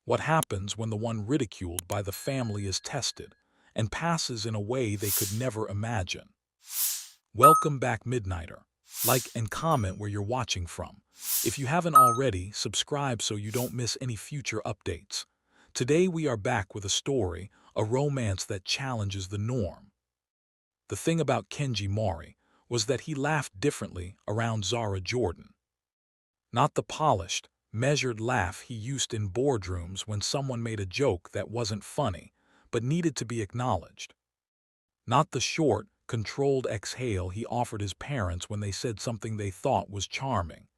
What happens when the one ridiculed by the family is tested and passes in a way they could never imagine? Welcome back, Midnighter. Like and comment where you're watching from. If you haven't already, subscribe so you don't miss any future updates. Today we are back with a story, a romance that challenges the norm. The thing about Kenji Mori was that he laughed differently around Zara Jordan. Not the polished, measured laugh he used in boardrooms when someone made a joke that wasn't funny, but needed to be acknowledged. Not the short, controlled exhale he offered his parents when they said something they thought was charming.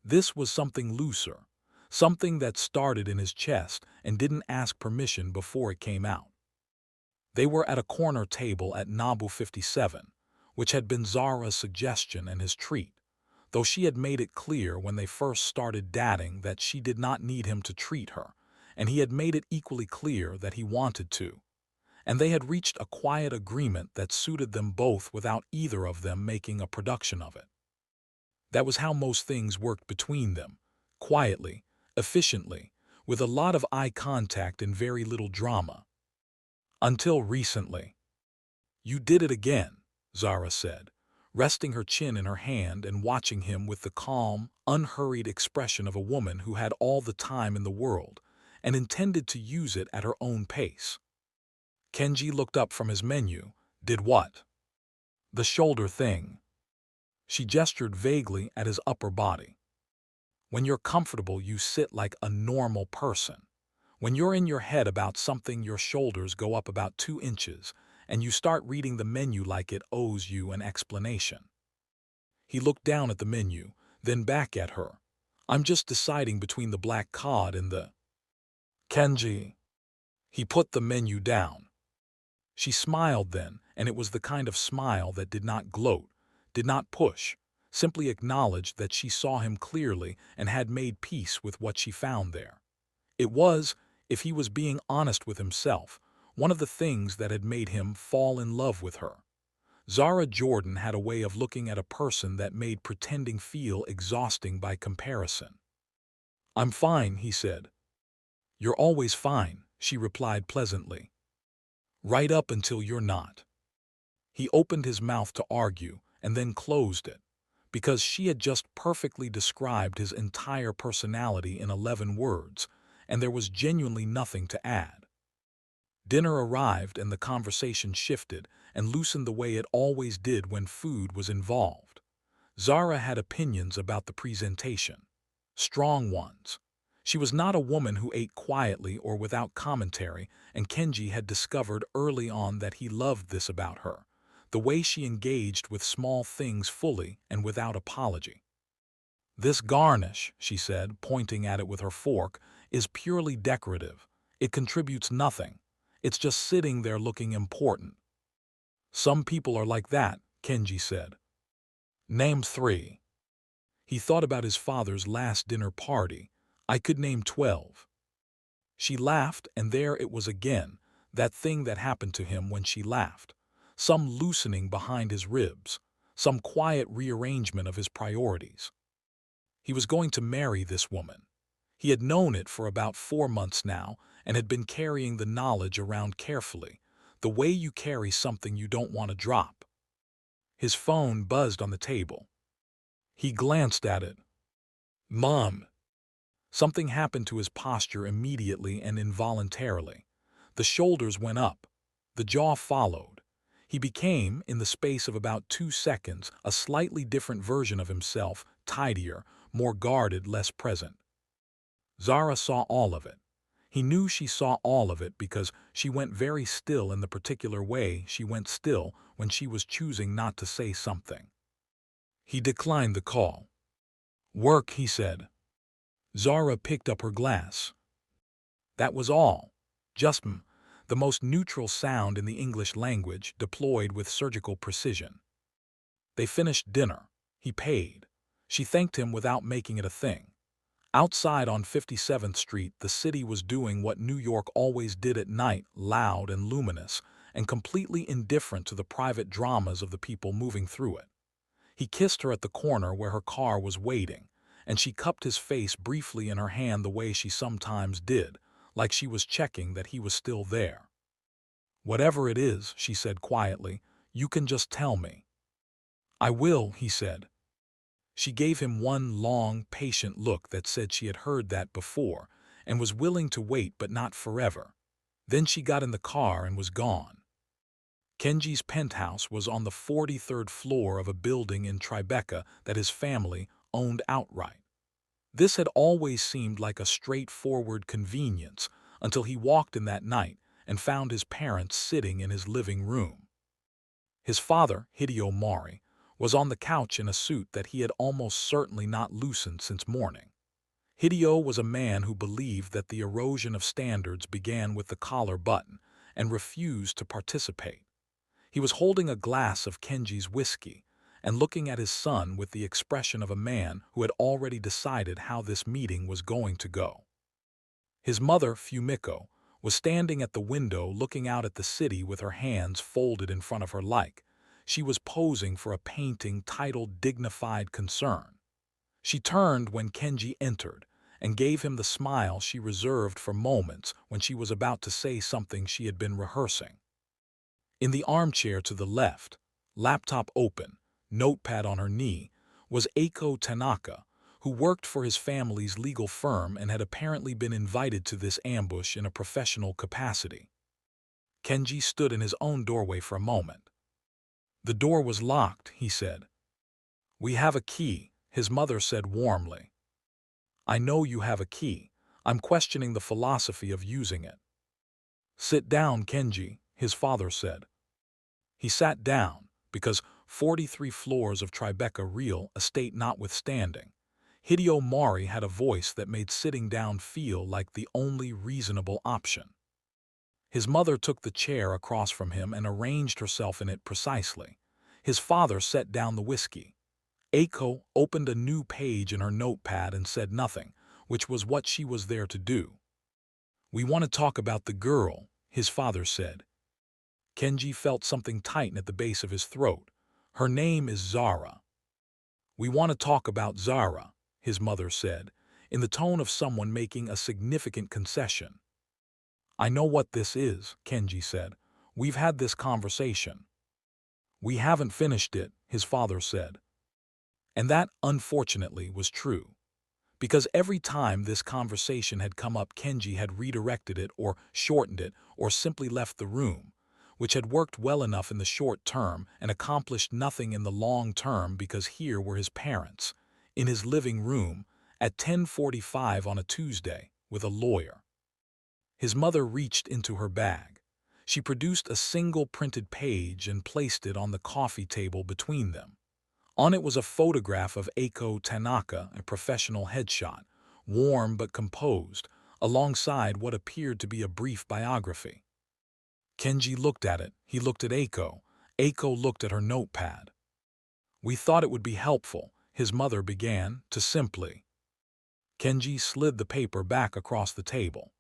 This was something looser, something that started in his chest and didn't ask permission before it came out. They were at a corner table at Nabu 57, which had been Zara's suggestion and his treat, though she had made it clear when they first started dating that she did not need him to treat her, and he had made it equally clear that he wanted to. And they had reached a quiet agreement that suited them both without either of them making a production of it. That was how most things worked between them, quietly, efficiently, with a lot of eye contact and very little drama. Until recently. "You did it again," Zara said, resting her chin in her hand and watching him with the calm, unhurried expression of a woman who had all the time in the world and intended to use it at her own pace. Kenji looked up from his menu. "Did what?" "The shoulder thing." She gestured vaguely at his upper body. "When you're comfortable, you sit like a normal person. When you're in your head about something, your shoulders go up about 2 inches, and you start reading the menu like it owes you an explanation." He looked down at the menu, then back at her. "I'm just deciding between the black cod and the—" "Kenji." He put the menu down. She smiled then, and it was the kind of smile that did not gloat, did not push, simply acknowledged that she saw him clearly and had made peace with what she found there. It was, if he was being honest with himself, one of the things that had made him fall in love with her. Zara Jordan had a way of looking at a person that made pretending feel exhausting by comparison. "I'm fine," he said. "You're always fine," she replied pleasantly. "Right up until you're not." He opened his mouth to argue and then closed it, because she had just perfectly described his entire personality in 11 words, and there was genuinely nothing to add. Dinner arrived and the conversation shifted and loosened the way it always did when food was involved. Zara had opinions about the presentation. Strong ones. She was not a woman who ate quietly or without commentary, and Kenji had discovered early on that he loved this about her, the way she engaged with small things fully and without apology. "This garnish," she said, pointing at it with her fork, "is purely decorative. It contributes nothing. It's just sitting there looking important." "Some people are like that," Kenji said. "Name 3. He thought about his father's last dinner party. "I could name 12. She laughed, and there it was again, that thing that happened to him when she laughed. Some loosening behind his ribs, some quiet rearrangement of his priorities. He was going to marry this woman. He had known it for about 4 months now and had been carrying the knowledge around carefully, the way you carry something you don't want to drop. His phone buzzed on the table. He glanced at it. "Mom." Something happened to his posture immediately and involuntarily. The shoulders went up. The jaw followed. He became, in the space of about 2 seconds, a slightly different version of himself, tidier, more guarded, less present. Zara saw all of it. He knew she saw all of it because she went very still in the particular way she went still when she was choosing not to say something. He declined the call. "Work," he said. Zara picked up her glass. That was all. Just the most neutral sound in the English language, deployed with surgical precision. They finished dinner. He paid. She thanked him without making it a thing. Outside on 57th Street, the city was doing what New York always did at night, loud and luminous, and completely indifferent to the private dramas of the people moving through it. He kissed her at the corner where her car was waiting, and she cupped his face briefly in her hand the way she sometimes did, like she was checking that he was still there. "Whatever it is," she said quietly, "you can just tell me." "I will," he said. She gave him one long, patient look that said she had heard that before and was willing to wait but not forever. Then she got in the car and was gone. Kenji's penthouse was on the 43rd floor of a building in Tribeca that his family owned outright. This had always seemed like a straightforward convenience until he walked in that night and found his parents sitting in his living room. His father, Hideo Mori, was on the couch in a suit that he had almost certainly not loosened since morning. Hideo was a man who believed that the erosion of standards began with the collar button and refused to participate. He was holding a glass of Kenji's whiskey and looking at his son with the expression of a man who had already decided how this meeting was going to go. His mother, Fumiko, was standing at the window looking out at the city with her hands folded in front of her like she was posing for a painting titled Dignified Concern. She turned when Kenji entered and gave him the smile she reserved for moments when she was about to say something she had been rehearsing. In the armchair to the left, laptop open, notepad on her knee, was Eiko Tanaka, who worked for his family's legal firm and had apparently been invited to this ambush in a professional capacity. Kenji stood in his own doorway for a moment. "The door was locked," he said. "We have a key," his mother said warmly. "I know you have a key. I'm questioning the philosophy of using it." "Sit down, Kenji," his father said. He sat down, because 43 floors of Tribeca real estate notwithstanding, Hideo Mori had a voice that made sitting down feel like the only reasonable option. His mother took the chair across from him and arranged herself in it precisely. His father set down the whiskey. Eiko opened a new page in her notepad and said nothing, which was what she was there to do. "We want to talk about the girl," his father said. Kenji felt something tighten at the base of his throat. "Her name is Zara." "We want to talk about Zara," his mother said, in the tone of someone making a significant concession. "I know what this is," Kenji said. "We've had this conversation." "We haven't finished it," his father said. And that, unfortunately, was true. Because every time this conversation had come up, Kenji had redirected it or shortened it or simply left the room, which had worked well enough in the short term and accomplished nothing in the long term because here were his parents, in his living room, at 10:45 on a Tuesday, with a lawyer. His mother reached into her bag. She produced a single printed page and placed it on the coffee table between them. On it was a photograph of Eiko Tanaka, a professional headshot, warm but composed, alongside what appeared to be a brief biography. Kenji looked at it. He looked at Eiko. Eiko looked at her notepad. "We thought it would be helpful," his mother began, to simply. Kenji slid the paper back across the table.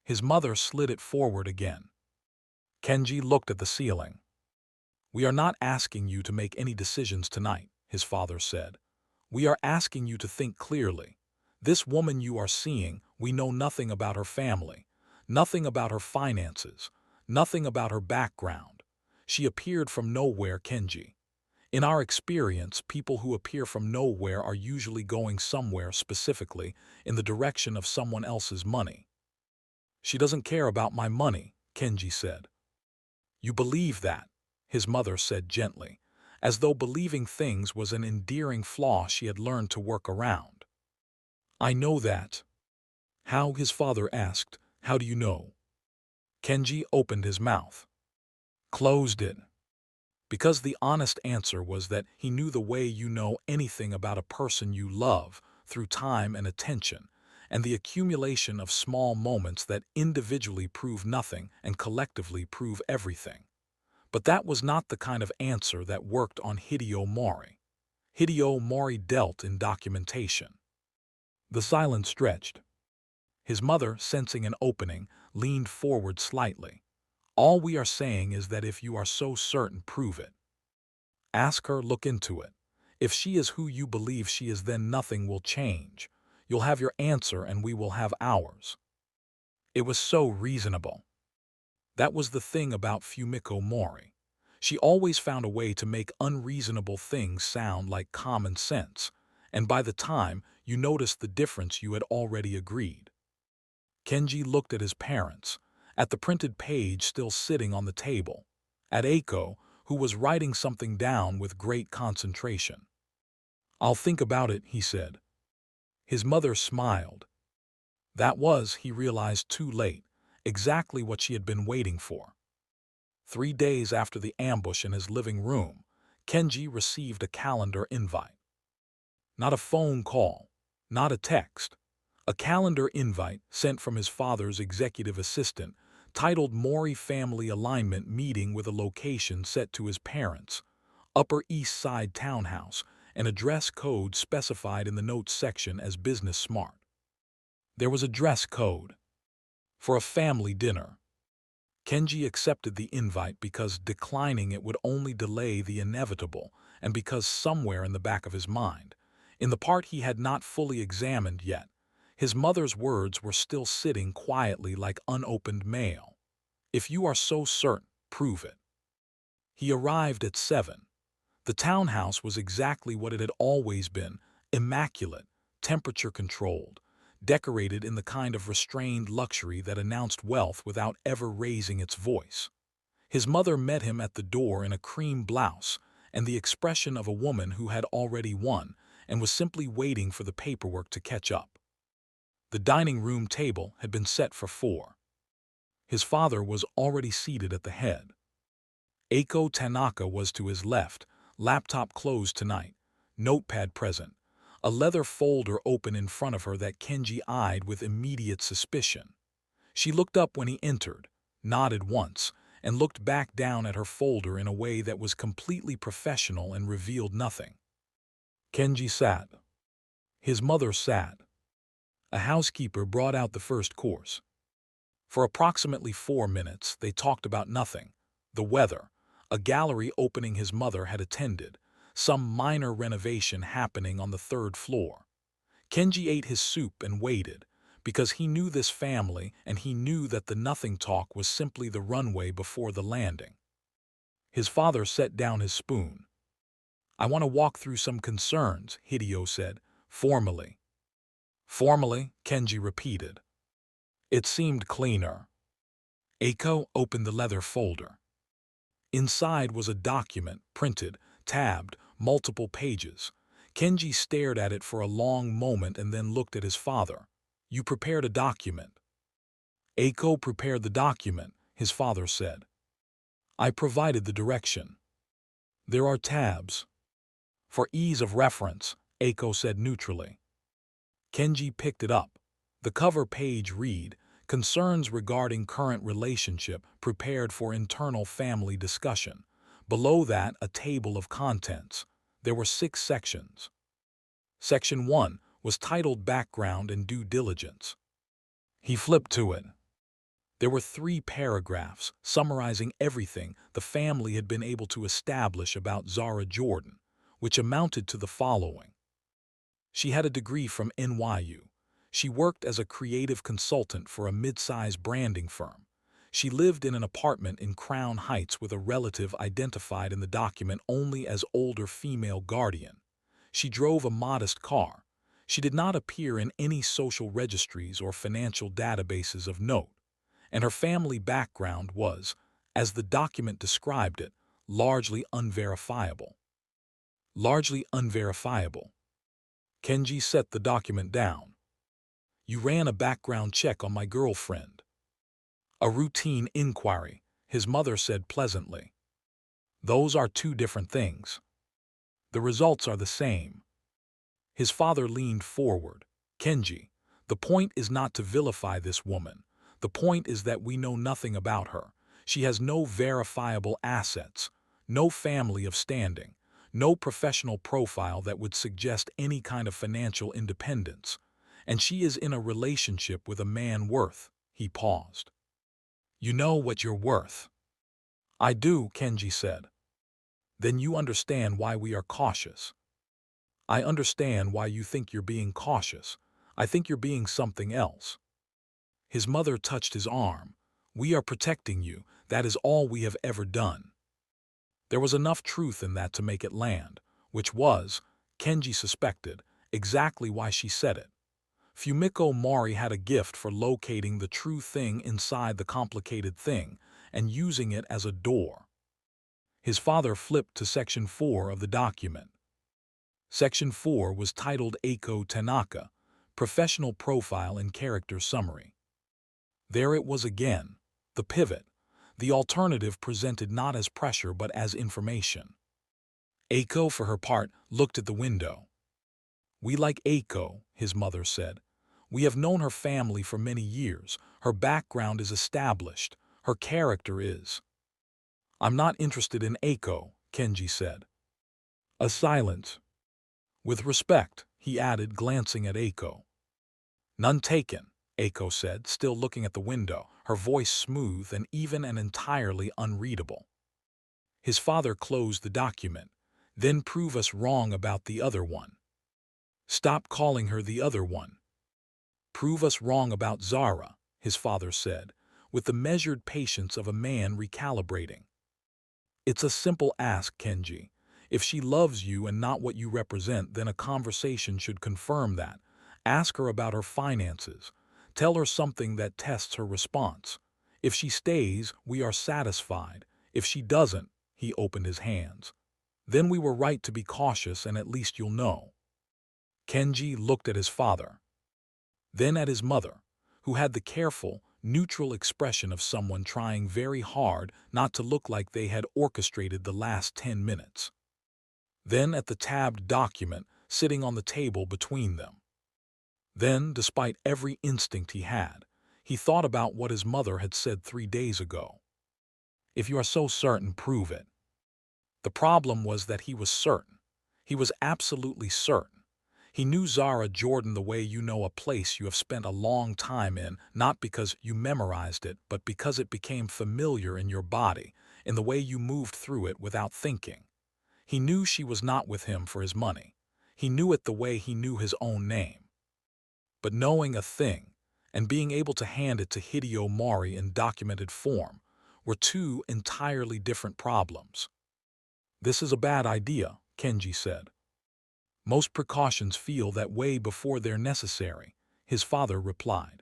His mother slid it forward again. Kenji looked at the ceiling. "We are not asking you to make any decisions tonight," his father said. "We are asking you to think clearly. This woman you are seeing, we know nothing about her family, nothing about her finances, nothing about her background. She appeared from nowhere, Kenji. In our experience, people who appear from nowhere are usually going somewhere, specifically in the direction of someone else's money." "She doesn't care about my money," Kenji said. "You believe that," his mother said gently, as though believing things was an endearing flaw she had learned to work around. "I know that." "How?" his father asked. "How do you know?" Kenji opened his mouth. Closed it. Because the honest answer was that he knew the way you know anything about a person you love, through time and attention, and the accumulation of small moments that individually prove nothing and collectively prove everything. But that was not the kind of answer that worked on Hideo Mori. Hideo Mori dealt in documentation. The silence stretched. His mother, sensing an opening, leaned forward slightly. "All we are saying is that if you are so certain, prove it. Ask her, look into it. If she is who you believe she is, then nothing will change. You'll have your answer and we will have ours." It was so reasonable. That was the thing about Fumiko Mori. She always found a way to make unreasonable things sound like common sense, and by the time you noticed the difference you had already agreed. Kenji looked at his parents, at the printed page still sitting on the table, at Eiko, who was writing something down with great concentration. "I'll think about it," he said. His mother smiled. That was, he realized too late, exactly what she had been waiting for. 3 days after the ambush in his living room, Kenji received a calendar invite. Not a phone call, not a text. A calendar invite sent from his father's executive assistant, titled Mori Family Alignment Meeting with a location set to his parents' Upper East Side townhouse, an address code specified in the notes section as business smart. There was a dress code for a family dinner. Kenji accepted the invite because declining it would only delay the inevitable, and because somewhere in the back of his mind, in the part he had not fully examined yet, his mother's words were still sitting quietly like unopened mail. "If you are so certain, prove it." He arrived at 7. The townhouse was exactly what it had always been, immaculate, temperature-controlled, decorated in the kind of restrained luxury that announced wealth without ever raising its voice. His mother met him at the door in a cream blouse and the expression of a woman who had already won and was simply waiting for the paperwork to catch up. The dining room table had been set for 4. His father was already seated at the head. Eiko Tanaka was to his left, laptop closed tonight, notepad present, a leather folder open in front of her that Kenji eyed with immediate suspicion. She looked up when he entered, nodded once, and looked back down at her folder in a way that was completely professional and revealed nothing. Kenji sat. His mother sat. A housekeeper brought out the first course. For approximately 4 minutes, they talked about nothing: the weather, a gallery opening his mother had attended, some minor renovation happening on the 3rd floor. Kenji ate his soup and waited, because he knew this family and he knew that the nothing talk was simply the runway before the landing. His father set down his spoon. "I want to walk through some concerns," Hideo said, formally. "Formally," Kenji repeated. It seemed cleaner. Eiko opened the leather folder. Inside was a document, printed, tabbed, multiple pages. Kenji stared at it for a long moment and then looked at his father. "You prepared a document." "Eiko prepared the document," his father said. "I provided the direction. There are tabs." "For ease of reference," Eiko said neutrally. Kenji picked it up. The cover page read, "Concerns regarding current relationship prepared for internal family discussion." Below that, a table of contents. There were 6 sections. Section 1 was titled Background and Due Diligence. He flipped to it. There were 3 paragraphs summarizing everything the family had been able to establish about Zara Jordan, which amounted to the following. She had a degree from NYU. She worked as a creative consultant for a mid-size branding firm. She lived in an apartment in Crown Heights with a relative identified in the document only as older female guardian. She drove a modest car. She did not appear in any social registries or financial databases of note. And her family background was, as the document described it, largely unverifiable. Largely unverifiable. Kenji set the document down. "You ran a background check on my girlfriend." "A routine inquiry," his mother said pleasantly. "Those are 2 different things. The results are the same." His father leaned forward. "Kenji, the point is not to vilify this woman. The point is that we know nothing about her. She has no verifiable assets, no family of standing, no professional profile that would suggest any kind of financial independence. And she is in a relationship with a man worth." He paused. "You know what you're worth." "I do," Kenji said. "Then you understand why we are cautious." "I understand why you think you're being cautious. I think you're being something else." His mother touched his arm. "We are protecting you. That is all we have ever done." There was enough truth in that to make it land, which was, Kenji suspected, exactly why she said it. Fumiko Mori had a gift for locating the true thing inside the complicated thing and using it as a door. His father flipped to Section 4 of the document. Section 4 was titled Eiko Tanaka, Professional Profile and Character Summary. There it was again, the pivot, the alternative presented not as pressure but as information. Eiko, for her part, looked at the window. "We like Eiko," his mother said. "We have known her family for many years. Her background is established. Her character is." "I'm not interested in Eiko," Kenji said. A silence. "With respect," he added, glancing at Eiko. "None taken," Eiko said, still looking at the window, her voice smooth and even and entirely unreadable. His father closed the document. "Then prove us wrong about the other one." "Stop calling her the other one." "Prove us wrong about Zara," his father said, with the measured patience of a man recalibrating. "It's a simple ask, Kenji. If she loves you and not what you represent, then a conversation should confirm that. Ask her about her finances. Tell her something that tests her response. If she stays, we are satisfied. If she doesn't," he opened his hands, "then we were right to be cautious and at least you'll know." Kenji looked at his father, then at his mother, who had the careful, neutral expression of someone trying very hard not to look like they had orchestrated the last 10 minutes. Then at the tabbed document sitting on the table between them. Then, despite every instinct he had, he thought about what his mother had said 3 days ago. "If you are so certain, prove it." The problem was that he was certain. He was absolutely certain. He knew Zara Jordan the way you know a place you have spent a long time in, not because you memorized it, but because it became familiar in your body, in the way you moved through it without thinking. He knew she was not with him for his money. He knew it the way he knew his own name. But knowing a thing, and being able to hand it to Hideo Mori in documented form, were two entirely different problems. "This is a bad idea," Kenji said. "Most precautions feel that way before they're necessary," his father replied.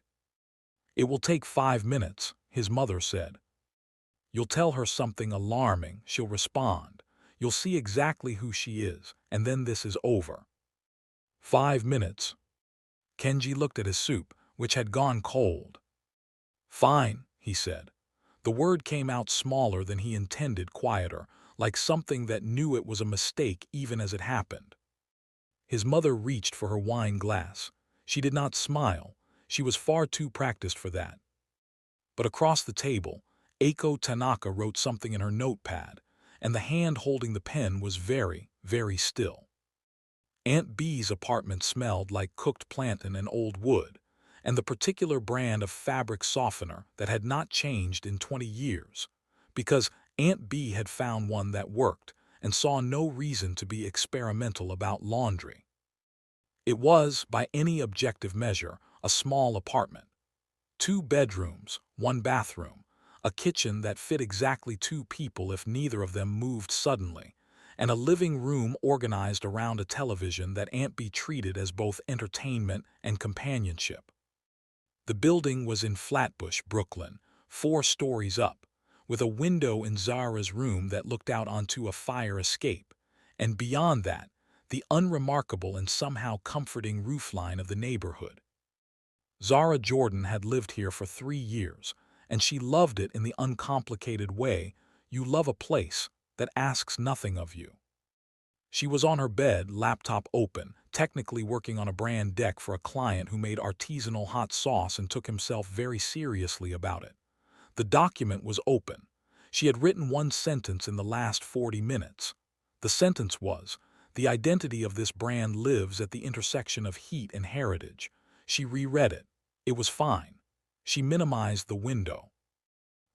"It will take 5 minutes," his mother said. "You'll tell her something alarming, she'll respond. You'll see exactly who she is, and then this is over." 5 minutes. Kenji looked at his soup, which had gone cold. "Fine," he said. The word came out smaller than he intended, quieter, like something that knew it was a mistake even as it happened. His mother reached for her wine glass. She did not smile. She was far too practiced for that. But across the table, Eiko Tanaka wrote something in her notepad, and the hand holding the pen was very, very still. Aunt B's apartment smelled like cooked plantain and old wood, and the particular brand of fabric softener that had not changed in 20 years, because Aunt B had found one that worked and saw no reason to be experimental about laundry. It was, by any objective measure, a small apartment. 2 bedrooms, 1 bathroom, a kitchen that fit exactly 2 people if neither of them moved suddenly, and a living room organized around a television that Aunt B treated as both entertainment and companionship. The building was in Flatbush, Brooklyn, 4 stories up, with a window in Zara's room that looked out onto a fire escape, and beyond that, the unremarkable and somehow comforting roofline of the neighborhood. Zara Jordan had lived here for 3 years, and she loved it in the uncomplicated way you love a place that asks nothing of you. She was on her bed, laptop open, technically working on a brand deck for a client who made artisanal hot sauce and took himself very seriously about it. The document was open. She had written 1 sentence in the last 40 minutes. The sentence was, "The identity of this brand lives at the intersection of heat and heritage." She reread it. It was fine. She minimized the window.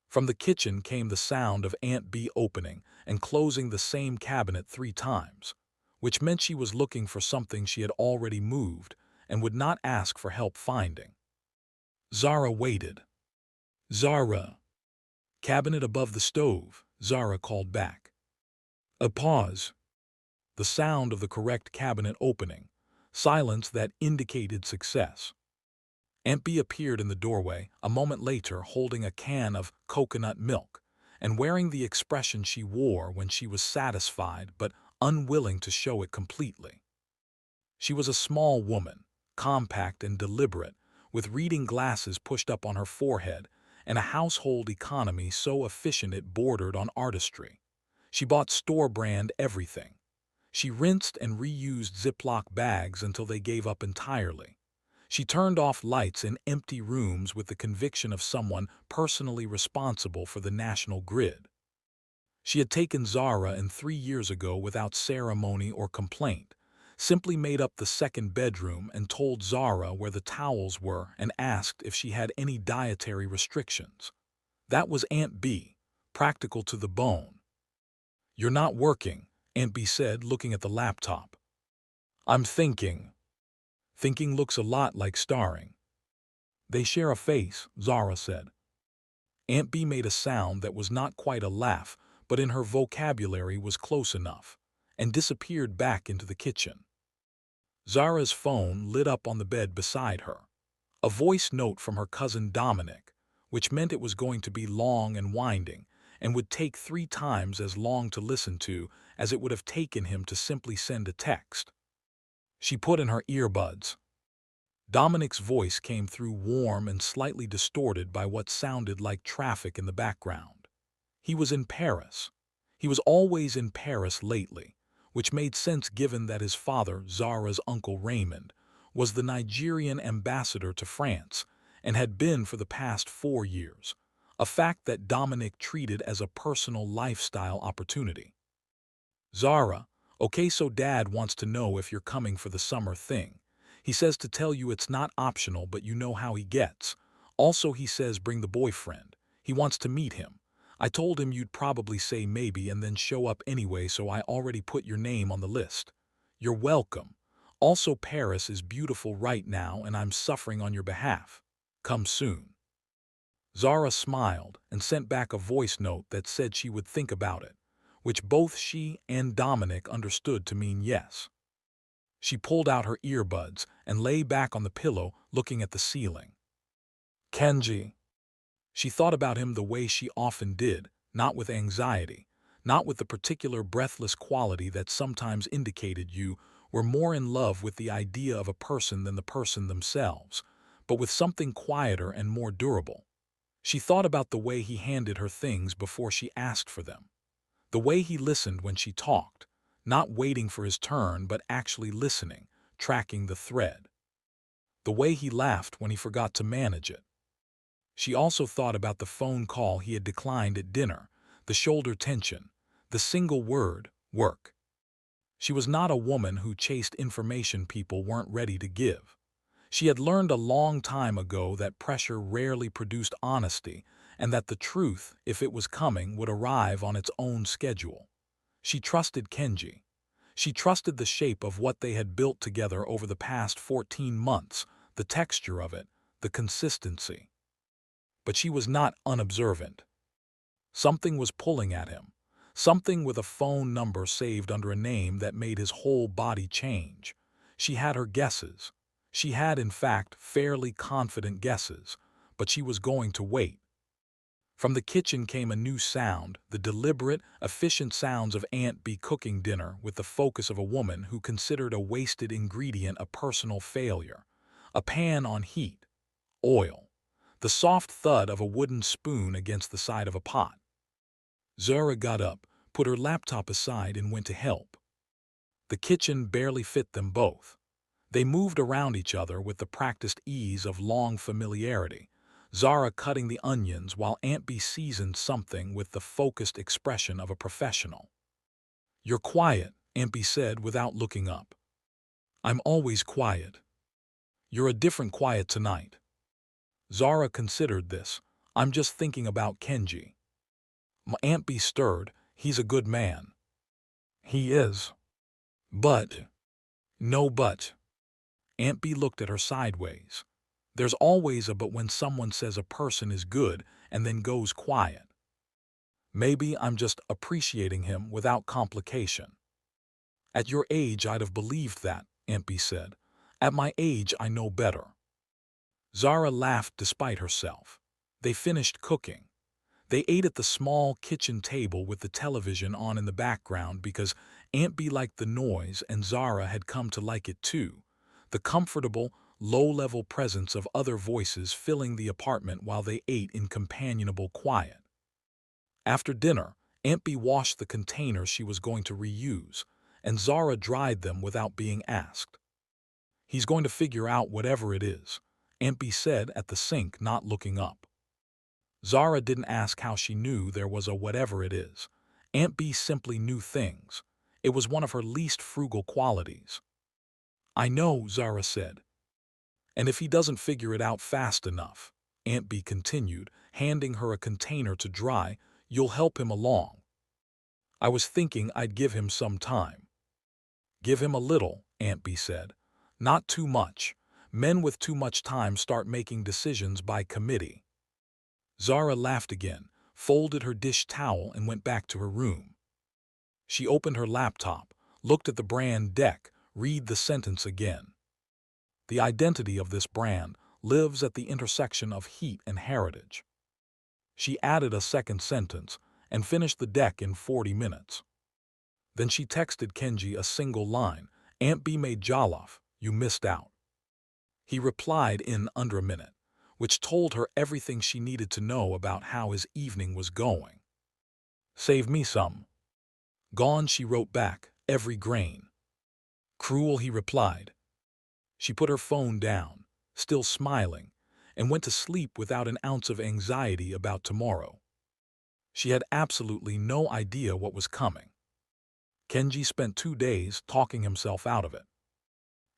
From the kitchen came the sound of Aunt B opening and closing the same cabinet 3 times, which meant she was looking for something she had already moved and would not ask for help finding. Zara waited. Zara. Cabinet above the stove, Zara called back. A pause. The sound of the correct cabinet opening. Silence that indicated success. Aunt B appeared in the doorway, a moment later holding a can of coconut milk, and wearing the expression she wore when she was satisfied but unwilling to show it completely. She was a small woman, compact and deliberate, with reading glasses pushed up on her forehead and a household economy so efficient it bordered on artistry. She bought store-brand everything. She rinsed and reused Ziploc bags until they gave up entirely. She turned off lights in empty rooms with the conviction of someone personally responsible for the national grid. She had taken Zara in 3 years ago without ceremony or complaint, simply made up the second bedroom and told Zara where the towels were and asked if she had any dietary restrictions. That was Aunt B, practical to the bone. "You're not working," Aunt B said, looking at the laptop. "I'm thinking." Thinking looks a lot like starring. "They share a face," Zara said. Aunt B made a sound that was not quite a laugh, but in her vocabulary was close enough, and disappeared back into the kitchen. Zara's phone lit up on the bed beside her. A voice note from her cousin Dominic, which meant it was going to be long and winding, and would take 3 times as long to listen to as it would have taken him to simply send a text. She put in her earbuds. Dominic's voice came through warm and slightly distorted by what sounded like traffic in the background. He was in Paris. He was always in Paris lately, which made sense given that his father, Zara's uncle Raymond, was the Nigerian ambassador to France and had been for the past 4 years, a fact that Dominic treated as a personal lifestyle opportunity. "Zara, okay, so Dad wants to know if you're coming for the summer thing. He says to tell you it's not optional, but you know how he gets. Also, he says bring the boyfriend. He wants to meet him. I told him you'd probably say maybe and then show up anyway, so I already put your name on the list. You're welcome. Also, Paris is beautiful right now and I'm suffering on your behalf. Come soon." Zara smiled and sent back a voice note that said she would think about it, which both she and Dominic understood to mean yes. She pulled out her earbuds and lay back on the pillow looking at the ceiling. Kenji. She thought about him the way she often did, not with anxiety, not with the particular breathless quality that sometimes indicated you were more in love with the idea of a person than the person themselves, but with something quieter and more durable. She thought about the way he handed her things before she asked for them, the way he listened when she talked, not waiting for his turn but actually listening, tracking the thread. The way he laughed when he forgot to manage it. She also thought about the phone call he had declined at dinner, the shoulder tension, the single word, work. She was not a woman who chased information people weren't ready to give. She had learned a long time ago that pressure rarely produced honesty and that the truth, if it was coming, would arrive on its own schedule. She trusted Kenji. She trusted the shape of what they had built together over the past 14 months, the texture of it, the consistency. But she was not unobservant. Something was pulling at him, something with a phone number saved under a name that made his whole body change. She had her guesses. She had, in fact, fairly confident guesses, but she was going to wait. From the kitchen came a new sound, the deliberate, efficient sounds of Aunt B cooking dinner with the focus of a woman who considered a wasted ingredient a personal failure. A pan on heat. Oil. The soft thud of a wooden spoon against the side of a pot. Zara got up, put her laptop aside and went to help. The kitchen barely fit them both. They moved around each other with the practiced ease of long familiarity, Zara cutting the onions while Aunt B seasoned something with the focused expression of a professional. "You're quiet," Aunt B said without looking up. "I'm always quiet." "You're a different quiet tonight." Zara considered this. "I'm just thinking about Kenji." My Aunt B stirred. "He's a good man." "He is. But." "No but." Aunt B looked at her sideways. There's always a but when someone says a person is good and then goes quiet. Maybe I'm just appreciating him without complication. At your age, I'd have believed that, Aunt B said. At my age, I know better. Zara laughed despite herself. They finished cooking. They ate at the small kitchen table with the television on in the background because Aunt B liked the noise and Zara had come to like it too. The comfortable, low-level presence of other voices filling the apartment while they ate in companionable quiet. After dinner, Aunt B washed the containers she was going to reuse, and Zara dried them without being asked. He's going to figure out whatever it is, Aunt B said at the sink, not looking up. Zara didn't ask how she knew there was a whatever it is. Aunt B simply knew things. It was one of her least frugal qualities. I know, Zara said. And if he doesn't figure it out fast enough, Aunt B continued, handing her a container to dry, you'll help him along. I was thinking I'd give him some time. Give him a little, Aunt B said. Not too much. Men with too much time start making decisions by committee. Zara laughed again, folded her dish towel and went back to her room. She opened her laptop, looked at the brand deck, read the sentence again. The identity of this brand lives at the intersection of heat and heritage. She added a second sentence and finished the deck in 40 minutes. Then she texted Kenji a single line, Aunt B made jollof, you missed out. He replied in under a minute, which told her everything she needed to know about how his evening was going. Save me some. Gone, she wrote back, every grain. Cruel, he replied. She put her phone down, still smiling, and went to sleep without an ounce of anxiety about tomorrow. She had absolutely no idea what was coming. Kenji spent 2 days talking himself out of it.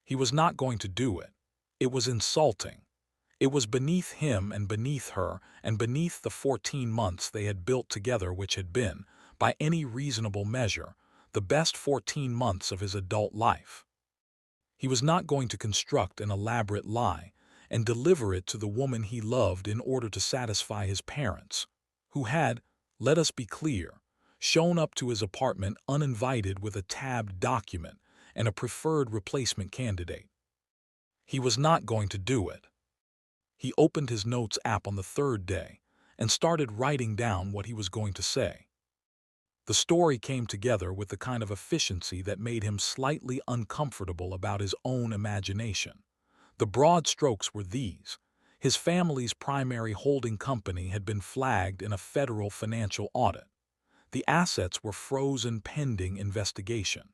He was not going to do it. It was insulting. It was beneath him and beneath her and beneath the 14 months they had built together, which had been, by any reasonable measure, the best 14 months of his adult life. He was not going to construct an elaborate lie and deliver it to the woman he loved in order to satisfy his parents, who had, let us be clear, shown up to his apartment uninvited with a tabbed document and a preferred replacement candidate. He was not going to do it. He opened his notes app on the 3rd day and started writing down what he was going to say. The story came together with the kind of efficiency that made him slightly uncomfortable about his own imagination. The broad strokes were these. His family's primary holding company had been flagged in a federal financial audit. The assets were frozen pending investigation.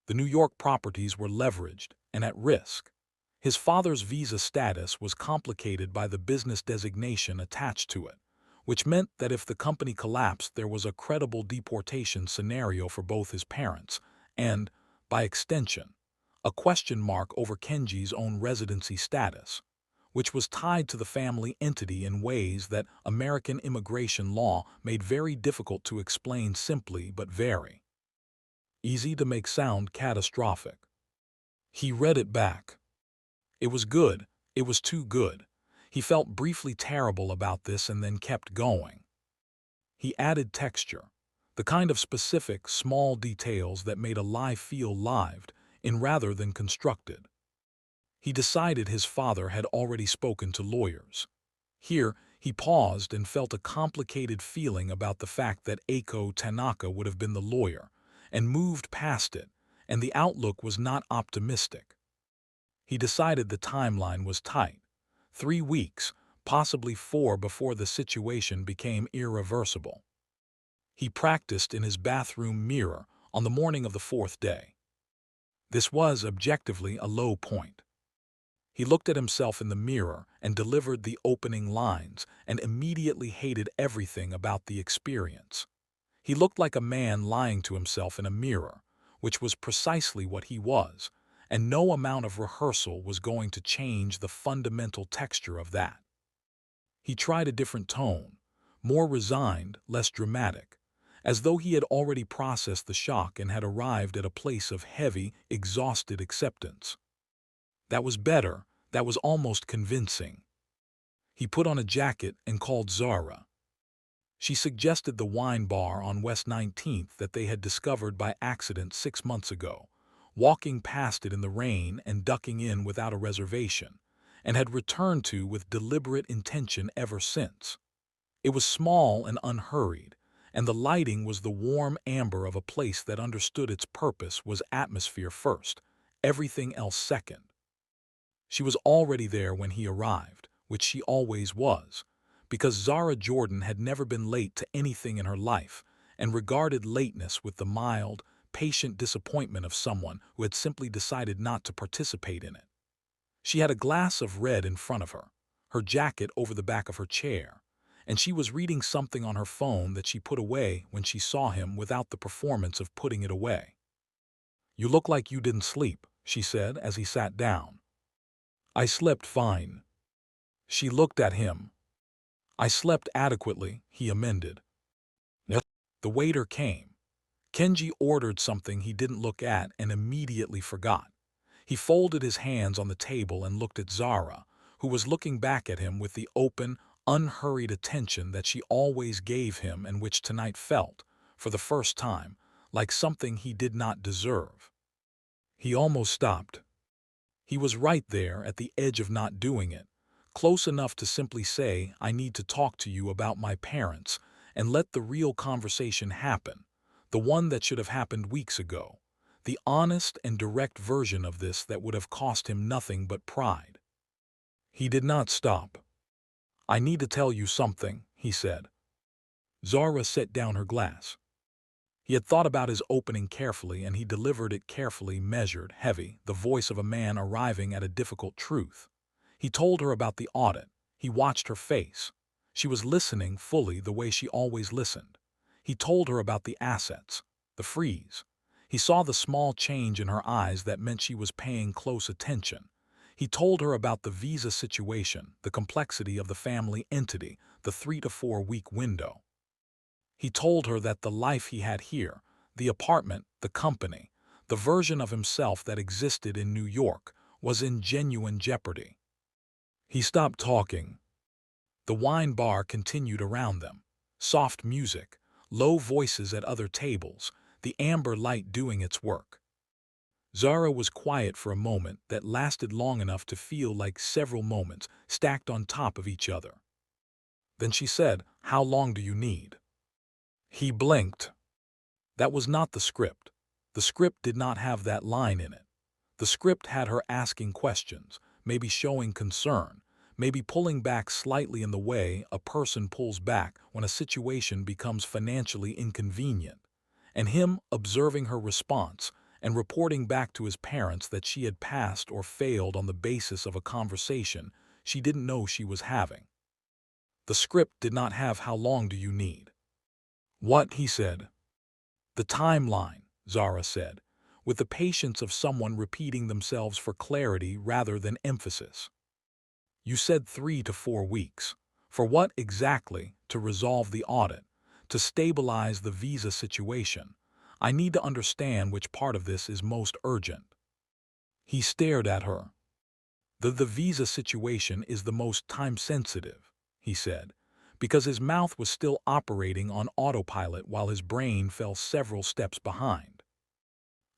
The New York properties were leveraged and at risk. His father's visa status was complicated by the business designation attached to it, which meant that if the company collapsed, there was a credible deportation scenario for both his parents and, by extension, a question mark over Kenji's own residency status, which was tied to the family entity in ways that American immigration law made very difficult to explain simply but very easy to make sound catastrophic. He read it back. It was good. It was too good. He felt briefly terrible about this and then kept going. He added texture, the kind of specific, small details that made a lie feel lived in rather than constructed. He decided his father had already spoken to lawyers. Here, he paused and felt a complicated feeling about the fact that Eiko Tanaka would have been the lawyer, and moved past it, and the outlook was not optimistic. He decided the timeline was tight. 3 weeks, possibly 4 before the situation became irreversible. He practiced in his bathroom mirror on the morning of the 4th day. This was, objectively, a low point. He looked at himself in the mirror and delivered the opening lines and immediately hated everything about the experience. He looked like a man lying to himself in a mirror, which was precisely what he was, and no amount of rehearsal was going to change the fundamental texture of that. He tried a different tone, more resigned, less dramatic, as though he had already processed the shock and had arrived at a place of heavy, exhausted acceptance. That was better That was almost convincing. He put on a jacket and called Zara. She suggested the wine bar on West 19th that they had discovered by accident 6 months ago, walking past it in the rain and ducking in without a reservation, and had returned to with deliberate intention ever since. It was small and unhurried, and the lighting was the warm amber of a place that understood its purpose was atmosphere first, everything else second. She was already there when he arrived, which she always was, because Zara Jordan had never been late to anything in her life and regarded lateness with the mild, patient disappointment of someone who had simply decided not to participate in it. She had a glass of red in front of her jacket over the back of her chair, and she was reading something on her phone that she put away when she saw him without the performance of putting it away. "You look like you didn't sleep," she said as he sat down. "I slept fine." She looked at him. "I slept adequately," he amended. Yep. The waiter came. Kenji ordered something he didn't look at and immediately forgot. He folded his hands on the table and looked at Zara, who was looking back at him with the open, unhurried attention that she always gave him and which tonight felt, for the first time, like something he did not deserve. He almost stopped. He was right there at the edge of not doing it, close enough to simply say, "I need to talk to you about my parents," and let the real conversation happen, the one that should have happened weeks ago, the honest and direct version of this that would have cost him nothing but pride. He did not stop. "I need to tell you something," he said. Zara set down her glass. He had thought about his opening carefully, and he delivered it carefully, measured, heavy, the voice of a man arriving at a difficult truth. He told her about the audit. He watched her face. She was listening fully the way she always listened. He told her about the assets, the freeze. He saw the small change in her eyes that meant she was paying close attention. He told her about the visa situation, the complexity of the family entity, the 3 to 4 week window. He told her that the life he had here, the apartment, the company, the version of himself that existed in New York, was in genuine jeopardy. He stopped talking. The wine bar continued around them. Soft music, low voices at other tables, the amber light doing its work. Zara was quiet for a moment that lasted long enough to feel like several moments stacked on top of each other. Then she said, "How long do you need?" He blinked. That was not the script. The script did not have that line in it. The script had her asking questions, maybe showing concern, maybe pulling back slightly in the way a person pulls back when a situation becomes financially inconvenient, and him observing her response and reporting back to his parents that she had passed or failed on the basis of a conversation she didn't know she was having. The script did not have "How long do you need?" "What?" he said. "The timeline," Zara said, with the patience of someone repeating themselves for clarity rather than emphasis. "You said 3 to 4 weeks. For what exactly? To resolve the audit, to stabilize the visa situation. I need to understand which part of this is most urgent." He stared at her. The visa situation is the most time-sensitive," he said, because his mouth was still operating on autopilot while his brain fell several steps behind.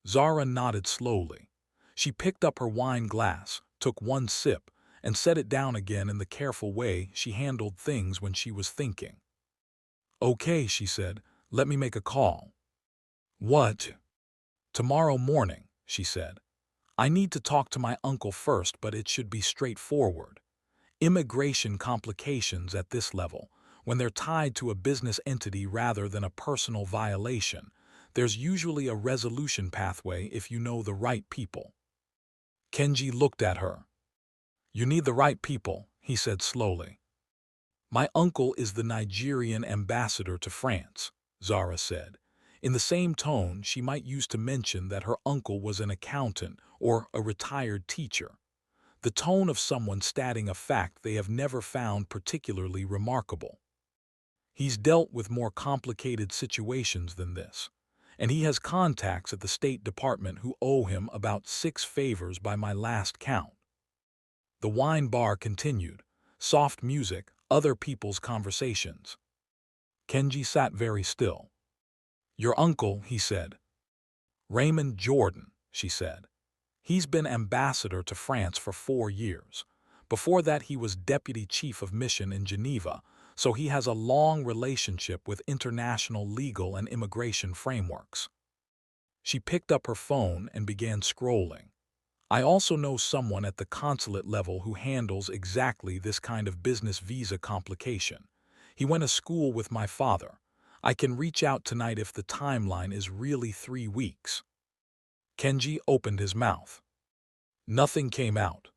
Zara nodded slowly. She picked up her wine glass, took one sip, and set it down again in the careful way she handled things when she was thinking. "Okay," she said, "let me make a call." "What?" "Tomorrow morning," she said. "I need to talk to my uncle first, but it should be straightforward. Immigration complications at this level, when they're tied to a business entity rather than a personal violation, there's usually a resolution pathway if you know the right people." Kenji looked at her. "You need the right people," he said slowly. "My uncle is the Nigerian ambassador to France," Zara said, in the same tone she might use to mention that her uncle was an accountant or a retired teacher, the tone of someone stating a fact they have never found particularly remarkable. "He's dealt with more complicated situations than this, and he has contacts at the State Department who owe him about 6 favors by my last count." The wine bar continued. Soft music, other people's conversations. Kenji sat very still. "Your uncle," he said. "Raymond Jordan," she said. "He's been ambassador to France for 4 years. Before that he was deputy chief of mission in Geneva, so he has a long relationship with international legal and immigration frameworks." She picked up her phone and began scrolling. "I also know someone at the consulate level who handles exactly this kind of business visa complication. He went to school with my father. I can reach out tonight if the timeline is really 3 weeks." Kenji opened his mouth. Nothing came out.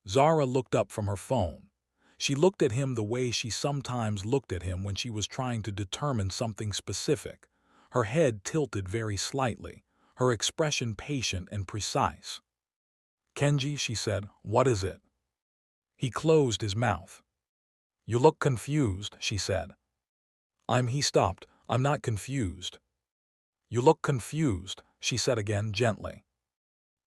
Zara looked up from her phone. She looked at him the way she sometimes looked at him when she was trying to determine something specific. Her head tilted very slightly, her expression patient and precise. "Kenji," she said, "what is it?" He closed his mouth. "You look confused," she said. He stopped. "I'm not confused." "You look confused," she said again gently.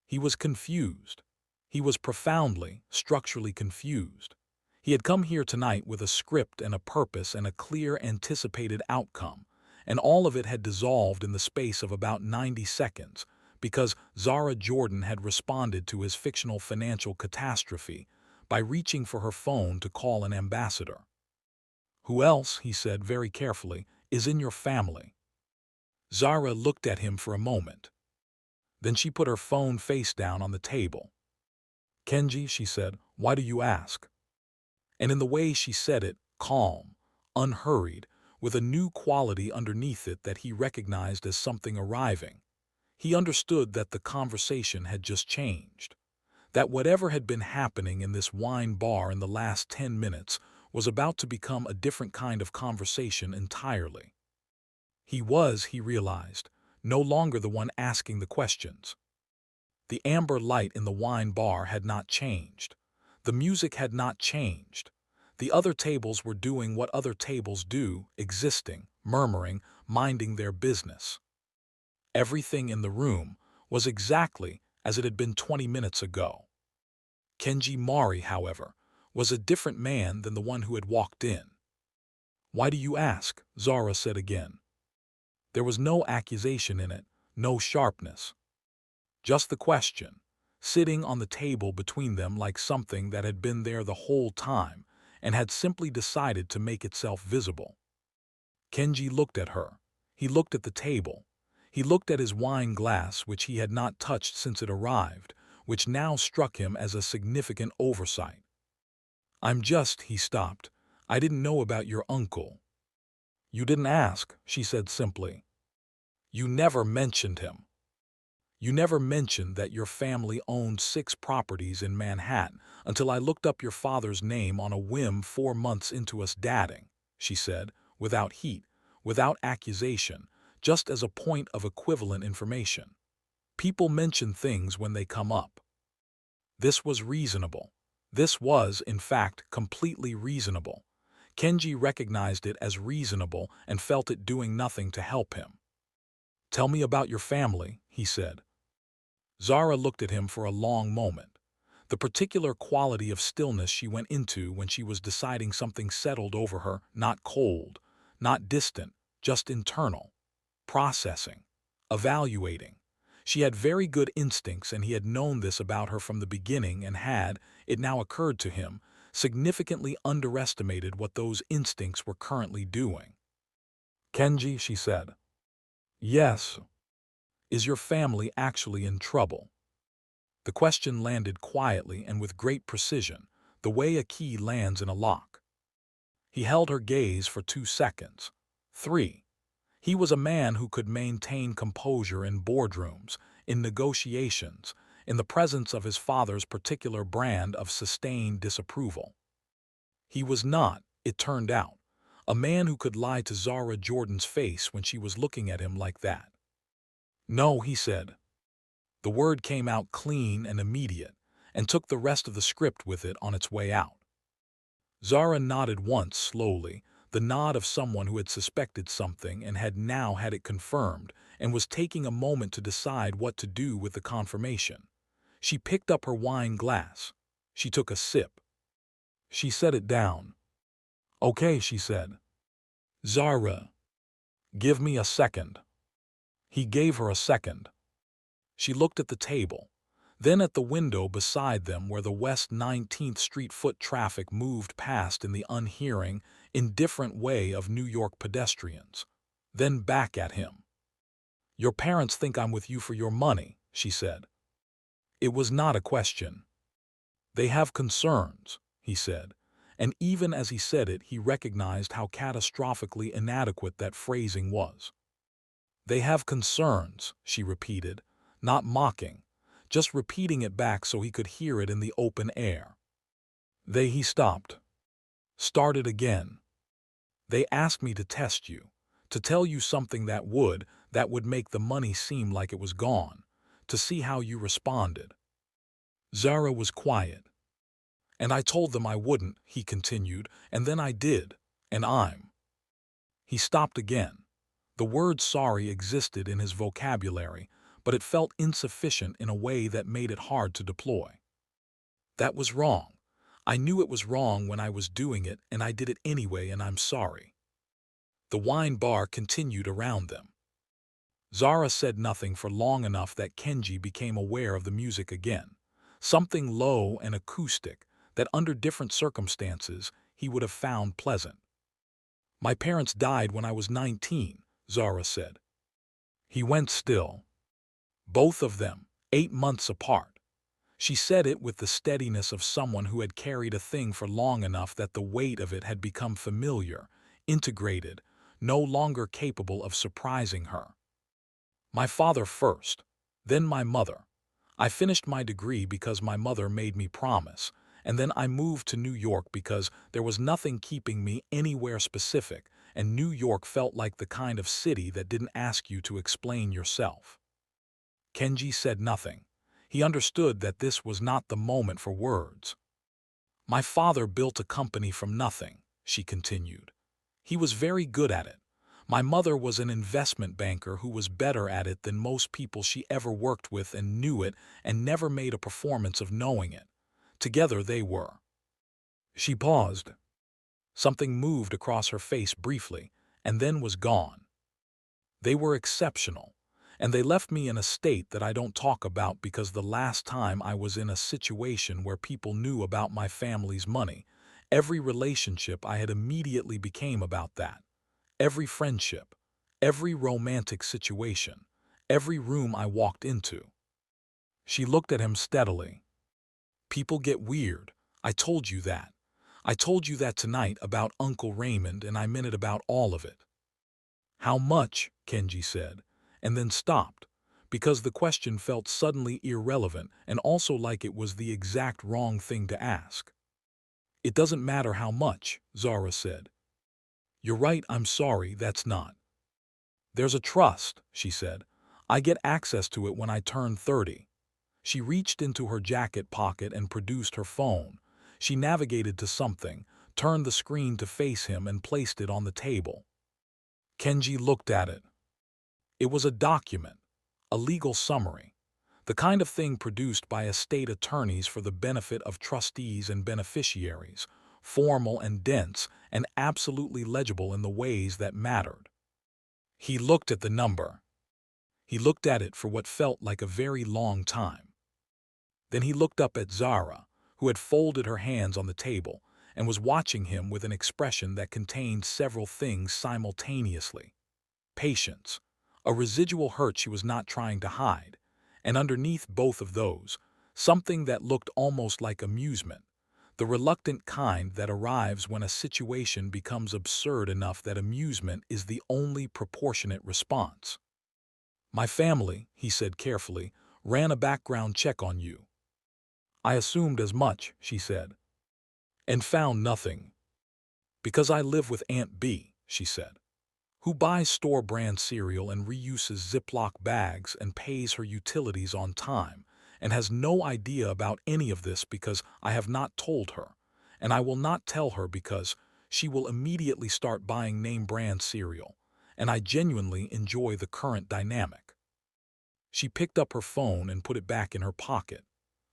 He was confused. He was profoundly, structurally confused. He had come here tonight with a script and a purpose and a clear anticipated outcome, and all of it had dissolved in the space of about 90 seconds because Zara Jordan had responded to his fictional financial catastrophe by reaching for her phone to call an ambassador. "Who else," he said very carefully, "is in your family?" Zara looked at him for a moment. Then she put her phone face down on the table. "Kenji," she said, "why do you ask?" And in the way she said it, calm, unhurried, with a new quality underneath it that he recognized as something arriving. He understood that the conversation had just changed. That whatever had been happening in this wine bar in the last 10 minutes was about to become a different kind of conversation entirely. He was, he realized, no longer the one asking the questions. The amber light in the wine bar had not changed. The music had not changed. The other tables were doing what other tables do, existing, murmuring, minding their business. Everything in the room was exactly as it had been 20 minutes ago. Kenji Mori, however, was a different man than the one who had walked in. "Why do you ask?" Zara said again. There was no accusation in it, no sharpness. Just the question, sitting on the table between them like something that had been there the whole time and had simply decided to make itself visible. Kenji looked at her. He looked at the table. He looked at his wine glass, which he had not touched since it arrived, which now struck him as a significant oversight. He stopped. "I didn't know about your uncle." "You didn't ask," she said simply. "You never mentioned him. You never mentioned that your family owned 6 properties in Manhattan until I looked up your father's name on a whim 4 months into us dating," she said, without heat, without accusation, just as a point of equivalent information. "People mention things when they come up." This was reasonable. This was, in fact, completely reasonable. Kenji recognized it as reasonable and felt it doing nothing to help him. "Tell me about your family," he said. Zara looked at him for a long moment. The particular quality of stillness she went into when she was deciding something settled over her, not cold, not distant, just internal, processing, evaluating. She had very good instincts, and he had known this about her from the beginning and had, it now occurred to him, significantly underestimated what those instincts were currently doing. "Kenji," she said. "Yes. Is your family actually in trouble?" The question landed quietly and with great precision, the way a key lands in a lock. He held her gaze for 2 seconds. 3. He was a man who could maintain composure in boardrooms, in negotiations, in the presence of his father's particular brand of sustained disapproval. He was not, it turned out, a man who could lie to Zara Jordan's face when she was looking at him like that. "No," he said. The word came out clean and immediate, and took the rest of the script with it on its way out. Zara nodded once slowly, the nod of someone who had suspected something and had now had it confirmed, and was taking a moment to decide what to do with the confirmation. She picked up her wine glass. She took a sip. She set it down. Okay, she said. Zara, give me a second. He gave her a second. She looked at the table, then at the window beside them where the West 19th Street foot traffic moved past in the unhearing, indifferent way of New York pedestrians, then back at him. Your parents think I'm with you for your money, she said. It was not a question. They have concerns, he said, and even as he said it, he recognized how catastrophically inadequate that phrasing was. They have concerns, she repeated, not mocking, just repeating it back so he could hear it in the open air. He stopped. Started again. They asked me to test you, to tell you something that would make the money seem like it was gone, to see how you responded. Zara was quiet. And I told them I wouldn't, he continued, and then I did, and I'm. He stopped again. The word sorry existed in his vocabulary, but it felt insufficient in a way that made it hard to deploy. That was wrong. I knew it was wrong when I was doing it, and I did it anyway, and I'm sorry. The wine bar continued around them. Zara said nothing for long enough that Kenji became aware of the music again, something low and acoustic that under different circumstances he would have found pleasant. My parents died when I was 19, Zara said. He went still. Both of them, 8 months apart. She said it with the steadiness of someone who had carried a thing for long enough that the weight of it had become familiar, integrated, no longer capable of surprising her. My father first, then my mother. I finished my degree because my mother made me promise, and then I moved to New York because there was nothing keeping me anywhere specific, and New York felt like the kind of city that didn't ask you to explain yourself. Kenji said nothing. He understood that this was not the moment for words. My father built a company from nothing, she continued. He was very good at it. My mother was an investment banker who was better at it than most people she ever worked with and knew it and never made a performance of knowing it. Together they were. She paused. Something moved across her face briefly, and then was gone. They were exceptional, and they left me in a state that I don't talk about because the last time I was in a situation where people knew about my family's money, every relationship I had immediately became about that. Every friendship, every romantic situation, every room I walked into. She looked at him steadily. People get weird. I told you that. I told you that tonight about Uncle Raymond, and I meant it about all of it. How much? Kenji said, and then stopped, because the question felt suddenly irrelevant and also like it was the exact wrong thing to ask. It doesn't matter how much, Zara said. You're right, I'm sorry, that's not. There's a trust, she said. I get access to it when I turn 30. She reached into her jacket pocket and produced her phone. She navigated to something, turned the screen to face him and placed it on the table. Kenji looked at it. It was a document, a legal summary, the kind of thing produced by estate attorneys for the benefit of trustees and beneficiaries, formal and dense and absolutely legible in the ways that mattered. He looked at the number. He looked at it for what felt like a very long time. Then he looked up at Zara, who had folded her hands on the table and was watching him with an expression that contained several things simultaneously. Patience, a residual hurt she was not trying to hide, and underneath both of those, something that looked almost like amusement, the reluctant kind that arrives when a situation becomes absurd enough that amusement is the only proportionate response. My family, he said carefully, ran a background check on you. I assumed as much, she said, and found nothing. Because I live with Aunt B, she said, who buys store-brand cereal and reuses Ziploc bags and pays her utilities on time, and has no idea about any of this because I have not told her, and I will not tell her because she will immediately start buying name-brand cereal, and I genuinely enjoy the current dynamic. She picked up her phone and put it back in her pocket.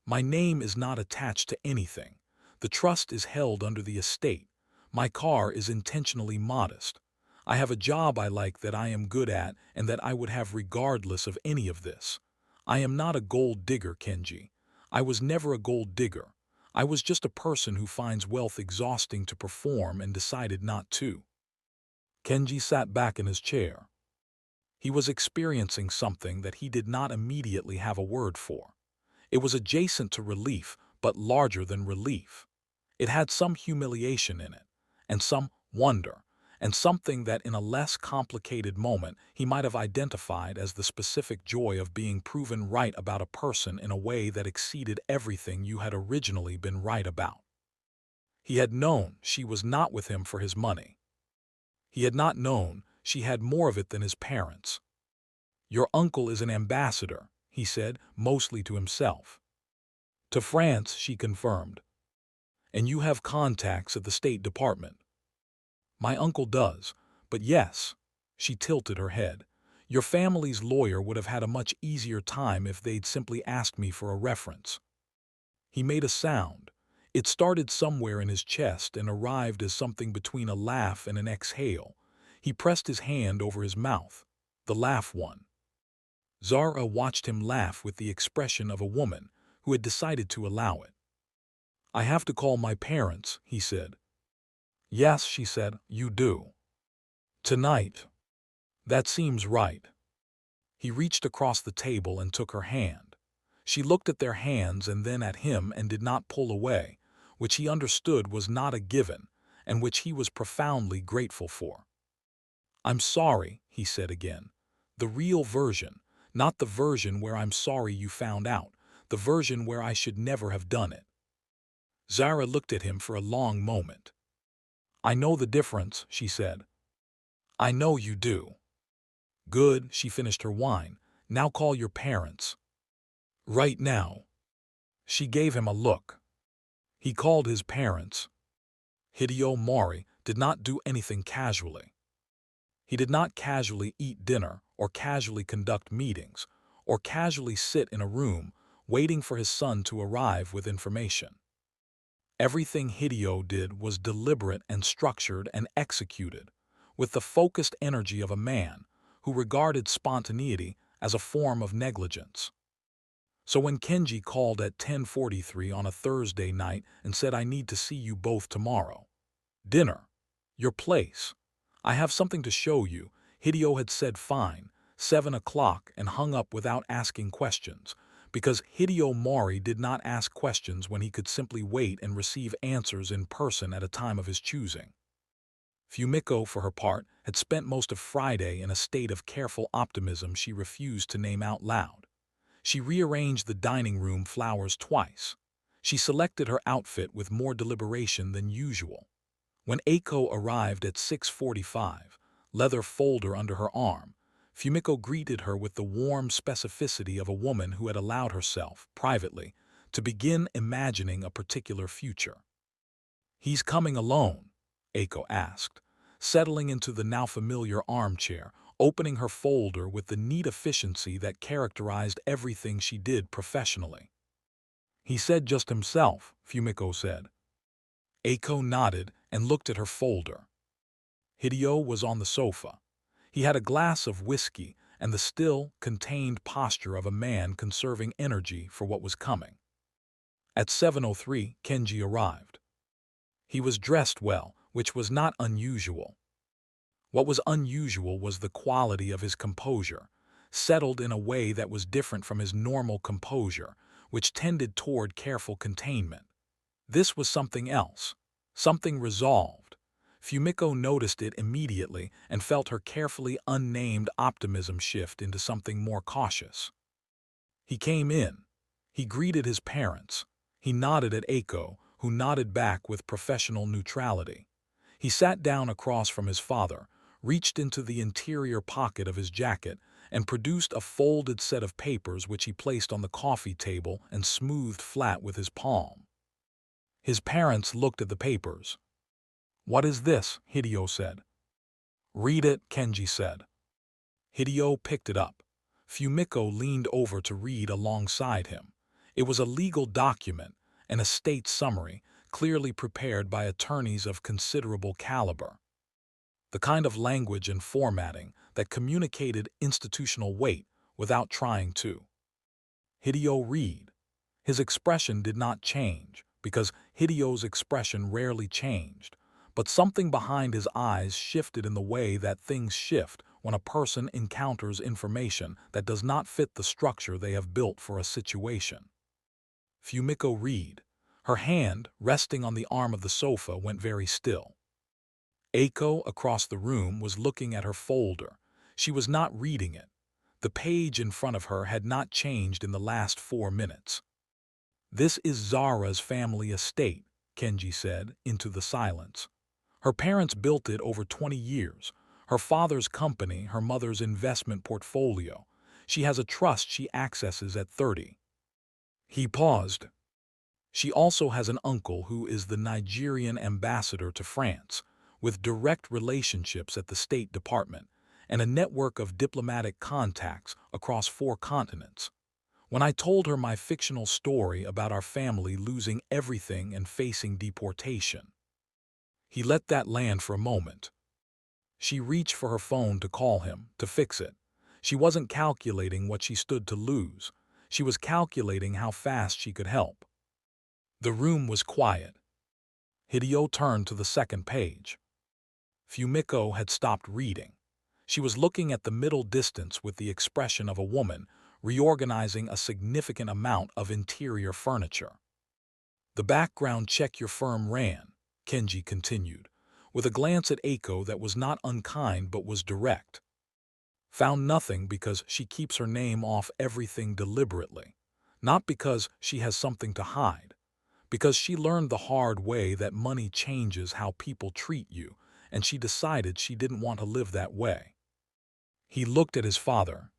My name is not attached to anything. The trust is held under the estate. My car is intentionally modest. I have a job I like that I am good at and that I would have regardless of any of this. I am not a gold digger, Kenji. I was never a gold digger. I was just a person who finds wealth exhausting to perform and decided not to. Kenji sat back in his chair. He was experiencing something that he did not immediately have a word for. It was adjacent to relief, but larger than relief. It had some humiliation in it, and some wonder, and something that in a less complicated moment he might have identified as the specific joy of being proven right about a person in a way that exceeded everything you had originally been right about. He had known she was not with him for his money. He had not known she had more of it than his parents. "Your uncle is an ambassador," he said, mostly to himself. "To France," she confirmed. "And you have contacts at the State Department." "My uncle does, but yes." She tilted her head. "Your family's lawyer would have had a much easier time if they'd simply asked me for a reference." He made a sound. It started somewhere in his chest and arrived as something between a laugh and an exhale. He pressed his hand over his mouth. The laugh won. Zara watched him laugh with the expression of a woman who had decided to allow it. "I have to call my parents," he said. "Yes," she said, "you do. Tonight." "That seems right." He reached across the table and took her hand. She looked at their hands and then at him and did not pull away, which he understood was not a given, and which he was profoundly grateful for. "I'm sorry," he said again. "The real version, not the version where I'm sorry you found out, the version where I should never have done it." Zara looked at him for a long moment. "I know the difference," she said. "I know you do." "Good," she finished her wine. "Now call your parents." "Right now." She gave him a look. He called his parents. Hideo Mori did not do anything casually. He did not casually eat dinner or casually conduct meetings or casually sit in a room waiting for his son to arrive with information. Everything Hideo did was deliberate and structured and executed, with the focused energy of a man who regarded spontaneity as a form of negligence. So when Kenji called at 10:43 on a Thursday night and said, "I need to see you both tomorrow. Dinner. Your place. I have something to show you," Hideo had said fine, 7 o'clock, and hung up without asking questions, because Hideo Mori did not ask questions when he could simply wait and receive answers in person at a time of his choosing. Fumiko, for her part, had spent most of Friday in a state of careful optimism she refused to name out loud. She rearranged the dining room flowers twice. She selected her outfit with more deliberation than usual. When Eiko arrived at 6:45, leather folder under her arm, Fumiko greeted her with the warm specificity of a woman who had allowed herself, privately, to begin imagining a particular future. "He's coming alone?" Eiko asked, settling into the now familiar armchair, opening her folder with the neat efficiency that characterized everything she did professionally. "He said just himself," Fumiko said. Eiko nodded and looked at her folder. Hideo was on the sofa. He had a glass of whiskey and the still, contained posture of a man conserving energy for what was coming. At 7:03, Kenji arrived. He was dressed well, which was not unusual. What was unusual was the quality of his composure, settled in a way that was different from his normal composure, which tended toward careful containment. This was something else, something resolved. Fumiko noticed it immediately and felt her carefully unnamed optimism shift into something more cautious. He came in. He greeted his parents. He nodded at Eiko, who nodded back with professional neutrality. He sat down across from his father, reached into the interior pocket of his jacket, and produced a folded set of papers which he placed on the coffee table and smoothed flat with his palm. His parents looked at the papers. "What is this?" Hideo said. "Read it," Kenji said. Hideo picked it up. Fumiko leaned over to read alongside him. It was a legal document, an estate summary, clearly prepared by attorneys of considerable caliber. The kind of language and formatting that communicated institutional weight without trying to. Hideo read. His expression did not change, because Hideo's expression rarely changed, but something behind his eyes shifted in the way that things shift when a person encounters information that does not fit the structure they have built for a situation. Fumiko read. Her hand, resting on the arm of the sofa, went very still. Eiko, across the room, was looking at her folder. She was not reading it. The page in front of her had not changed in the last 4 minutes. "This is Zara's family estate," Kenji said, into the silence. "Her parents built it over 20 years. Her father's company, her mother's investment portfolio. She has a trust she accesses at 30. He paused. "She also has an uncle who is the Nigerian ambassador to France, with direct relationships at the State Department, and a network of diplomatic contacts across 4 continents. When I told her my fictional story about our family losing everything and facing deportation." He let that land for a moment. She reached for her phone to call him, to fix it. She wasn't calculating what she stood to lose. She was calculating how fast she could help. The room was quiet. Hideo turned to the second page. Fumiko had stopped reading. She was looking at the middle distance with the expression of a woman reorganizing a significant amount of interior furniture. "The background check your firm ran," Kenji continued, with a glance at Eiko that was not unkind but was direct. "Found nothing because she keeps her name off everything deliberately. Not because she has something to hide. Because she learned the hard way that money changes how people treat you, and she decided she didn't want to live that way." He looked at his father.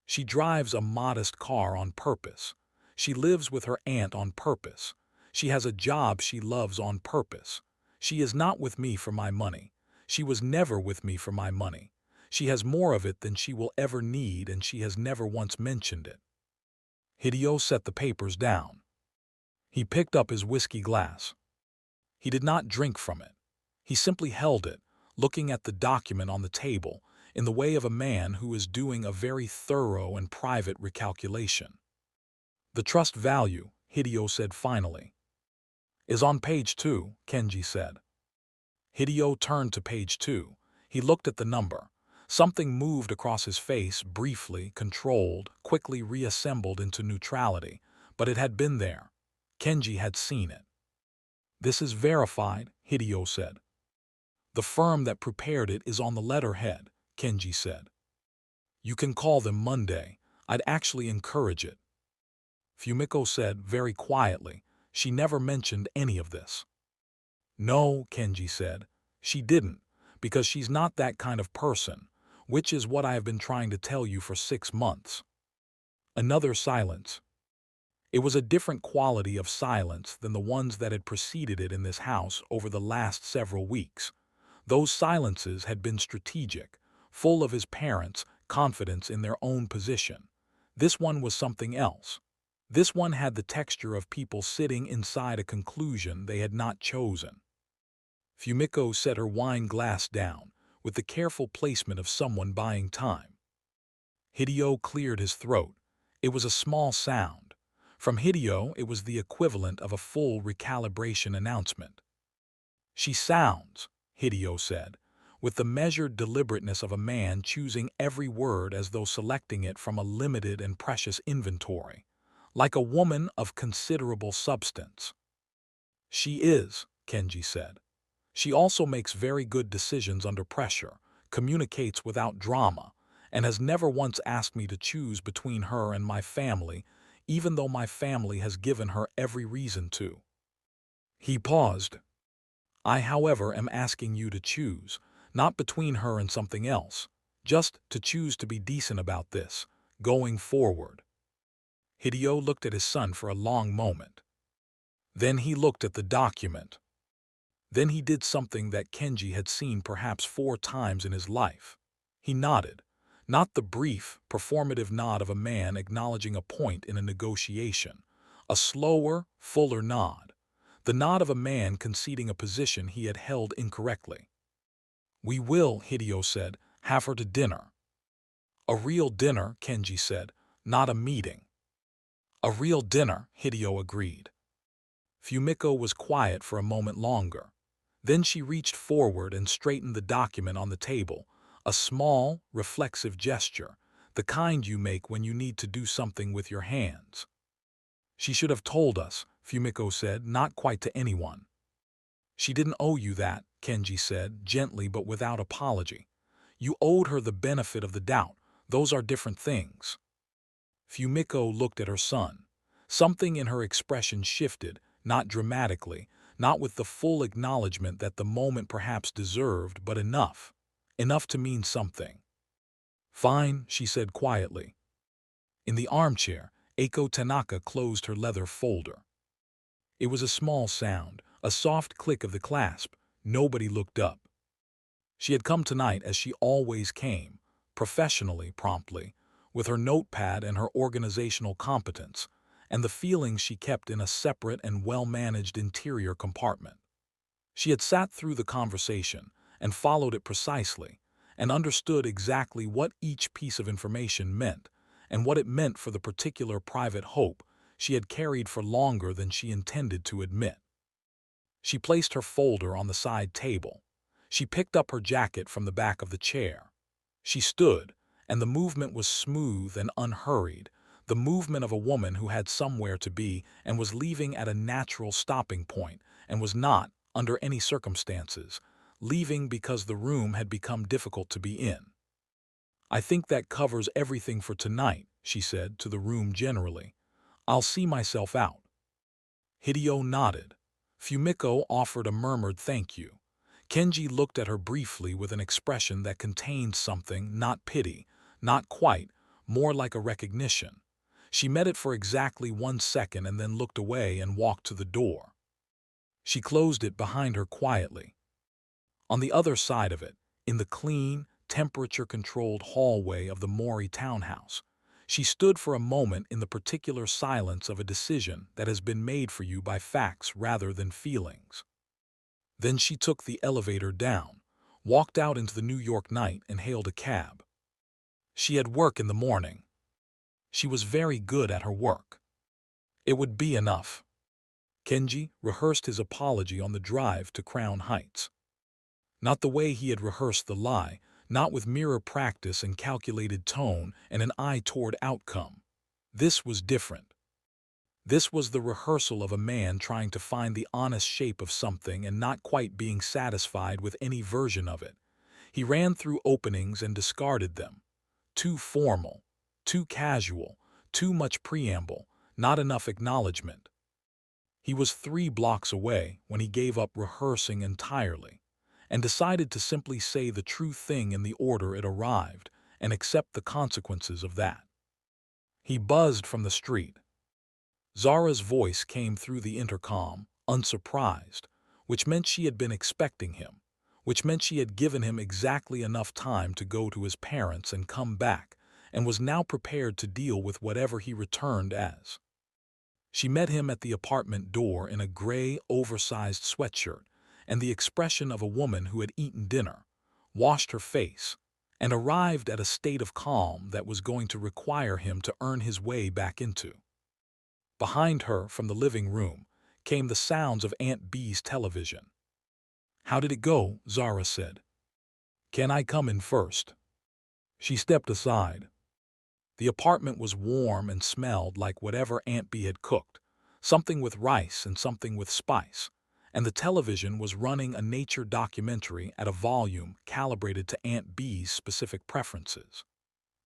"She drives a modest car on purpose. She lives with her aunt on purpose. She has a job she loves on purpose. She is not with me for my money. She was never with me for my money. She has more of it than she will ever need, and she has never once mentioned it." Hideo set the papers down. He picked up his whiskey glass. He did not drink from it. He simply held it, looking at the document on the table, in the way of a man who is doing a very thorough and private recalculation. "The trust value," Hideo said finally. "Is on page 2, Kenji said. Hideo turned to page 2. He looked at the number. Something moved across his face, briefly, controlled, quickly reassembled into neutrality, but it had been there. Kenji had seen it. "This is verified," Hideo said. "The firm that prepared it is on the letterhead," Kenji said. "You can call them Monday. I'd actually encourage it." Fumiko said very quietly. She never mentioned any of this. "No," Kenji said. "She didn't, because she's not that kind of person, which is what I have been trying to tell you for 6 months." Another silence. It was a different quality of silence than the ones that had preceded it in this house over the last several weeks. Those silences had been strategic, full of his parents' confidence in their own position. This one was something else. This one had the texture of people sitting inside a conclusion they had not chosen. Fumiko set her wine glass down, with the careful placement of someone buying time. Hideo cleared his throat. It was a small sound. From Hideo, it was the equivalent of a full recalibration announcement. "She sounds," Hideo said, with the measured deliberateness of a man choosing every word as though selecting it from a limited and precious inventory, "like a woman of considerable substance." "She is," Kenji said. "She also makes very good decisions under pressure, communicates without drama, and has never once asked me to choose between her and my family, even though my family has given her every reason to." He paused. "I, however, am asking you to choose, not between her and something else, just to choose to be decent about this, going forward." Hideo looked at his son for a long moment. Then he looked at the document. Then he did something that Kenji had seen perhaps 4 times in his life. He nodded, not the brief, performative nod of a man acknowledging a point in a negotiation, A slower, fuller nod. The nod of a man conceding a position he had held incorrectly. "We will," Hideo said, "have her to dinner." "A real dinner," Kenji said, "not a meeting." "A real dinner," Hideo agreed. Fumiko was quiet for a moment longer. Then she reached forward and straightened the document on the table, a small, reflexive gesture, the kind you make when you need to do something with your hands. "She should have told us," Fumiko said, "not quite to anyone." "She didn't owe you that," Kenji said, gently but without apology. "You owed her the benefit of the doubt. Those are different things." Fumiko looked at her son. Something in her expression shifted, not dramatically, not with the full acknowledgement that the moment perhaps deserved, but enough. Enough to mean something. "Fine," she said quietly. In the armchair, Eiko Tanaka closed her leather folder. It was a small sound, a soft click of the clasp. Nobody looked up. She had come tonight as she always came, professionally, promptly, with her notepad and her organizational competence, and the feeling she kept in a separate and well-managed interior compartment. She had sat through the conversation and followed it precisely, and understood exactly what each piece of information meant, and what it meant for the particular private hope she had carried for longer than she intended to admit. She placed her folder on the side table. She picked up her jacket from the back of the chair. She stood, and the movement was smooth and unhurried, the movement of a woman who had somewhere to be and was leaving at a natural stopping point and was not, under any circumstances, leaving because the room had become difficult to be in. "I think that covers everything for tonight," she said to the room generally. "I'll see myself out." Hideo nodded. Fumiko offered a murmured thank you. Kenji looked at her briefly with an expression that contained something, not pity, not quite, more like a recognition. She met it for exactly 1 second and then looked away and walked to the door. She closed it behind her quietly. On the other side of it, in the clean, temperature-controlled hallway of the Mori townhouse, she stood for a moment in the particular silence of a decision that has been made for you by facts rather than feelings. Then she took the elevator down, walked out into the New York night and hailed a cab. She had work in the morning. She was very good at her work. It would be enough. Kenji rehearsed his apology on the drive to Crown Heights. Not the way he had rehearsed the lie, not with mirror practice and calculated tone and an eye toward outcome. This was different. This was the rehearsal of a man trying to find the honest shape of something and not quite being satisfied with any version of it. He ran through openings and discarded them. Too formal, too casual, too much preamble, not enough acknowledgement. He was 3 blocks away when he gave up rehearsing entirely and decided to simply say the true thing in the order it arrived and accept the consequences of that. He buzzed from the street. Zara's voice came through the intercom, unsurprised, which meant she had been expecting him, which meant she had given him exactly enough time to go to his parents and come back, and was now prepared to deal with whatever he returned as. She met him at the apartment door in a gray, oversized sweatshirt and the expression of a woman who had eaten dinner, washed her face, and arrived at a state of calm that was going to require him to earn his way back into. Behind her, from the living room, came the sounds of Aunt Bee's television. "How did it go?" Zara said. "Can I come in first?" She stepped aside. The apartment was warm and smelled like whatever Aunt Bee had cooked, something with rice and something with spice, and the television was running a nature documentary at a volume calibrated to Aunt Bee's specific preferences.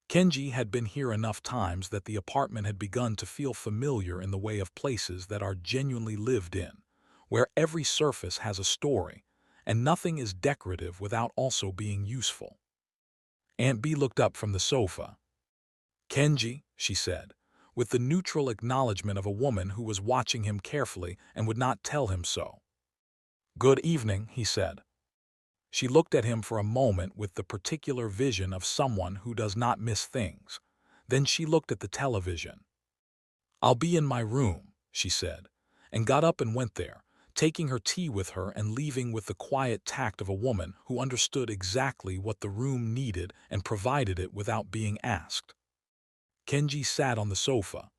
Kenji had been here enough times that the apartment had begun to feel familiar in the way of places that are genuinely lived in, where every surface has a story, and nothing is decorative without also being useful. Aunt Bee looked up from the sofa. "Kenji," she said, with the neutral acknowledgement of a woman who was watching him carefully and would not tell him so. "Good evening," he said. She looked at him for a moment with the particular vision of someone who does not miss things. Then she looked at the television. "I'll be in my room," she said, and got up and went there, taking her tea with her and leaving with the quiet tact of a woman who understood exactly what the room needed and provided it without being asked. Kenji sat on the sofa.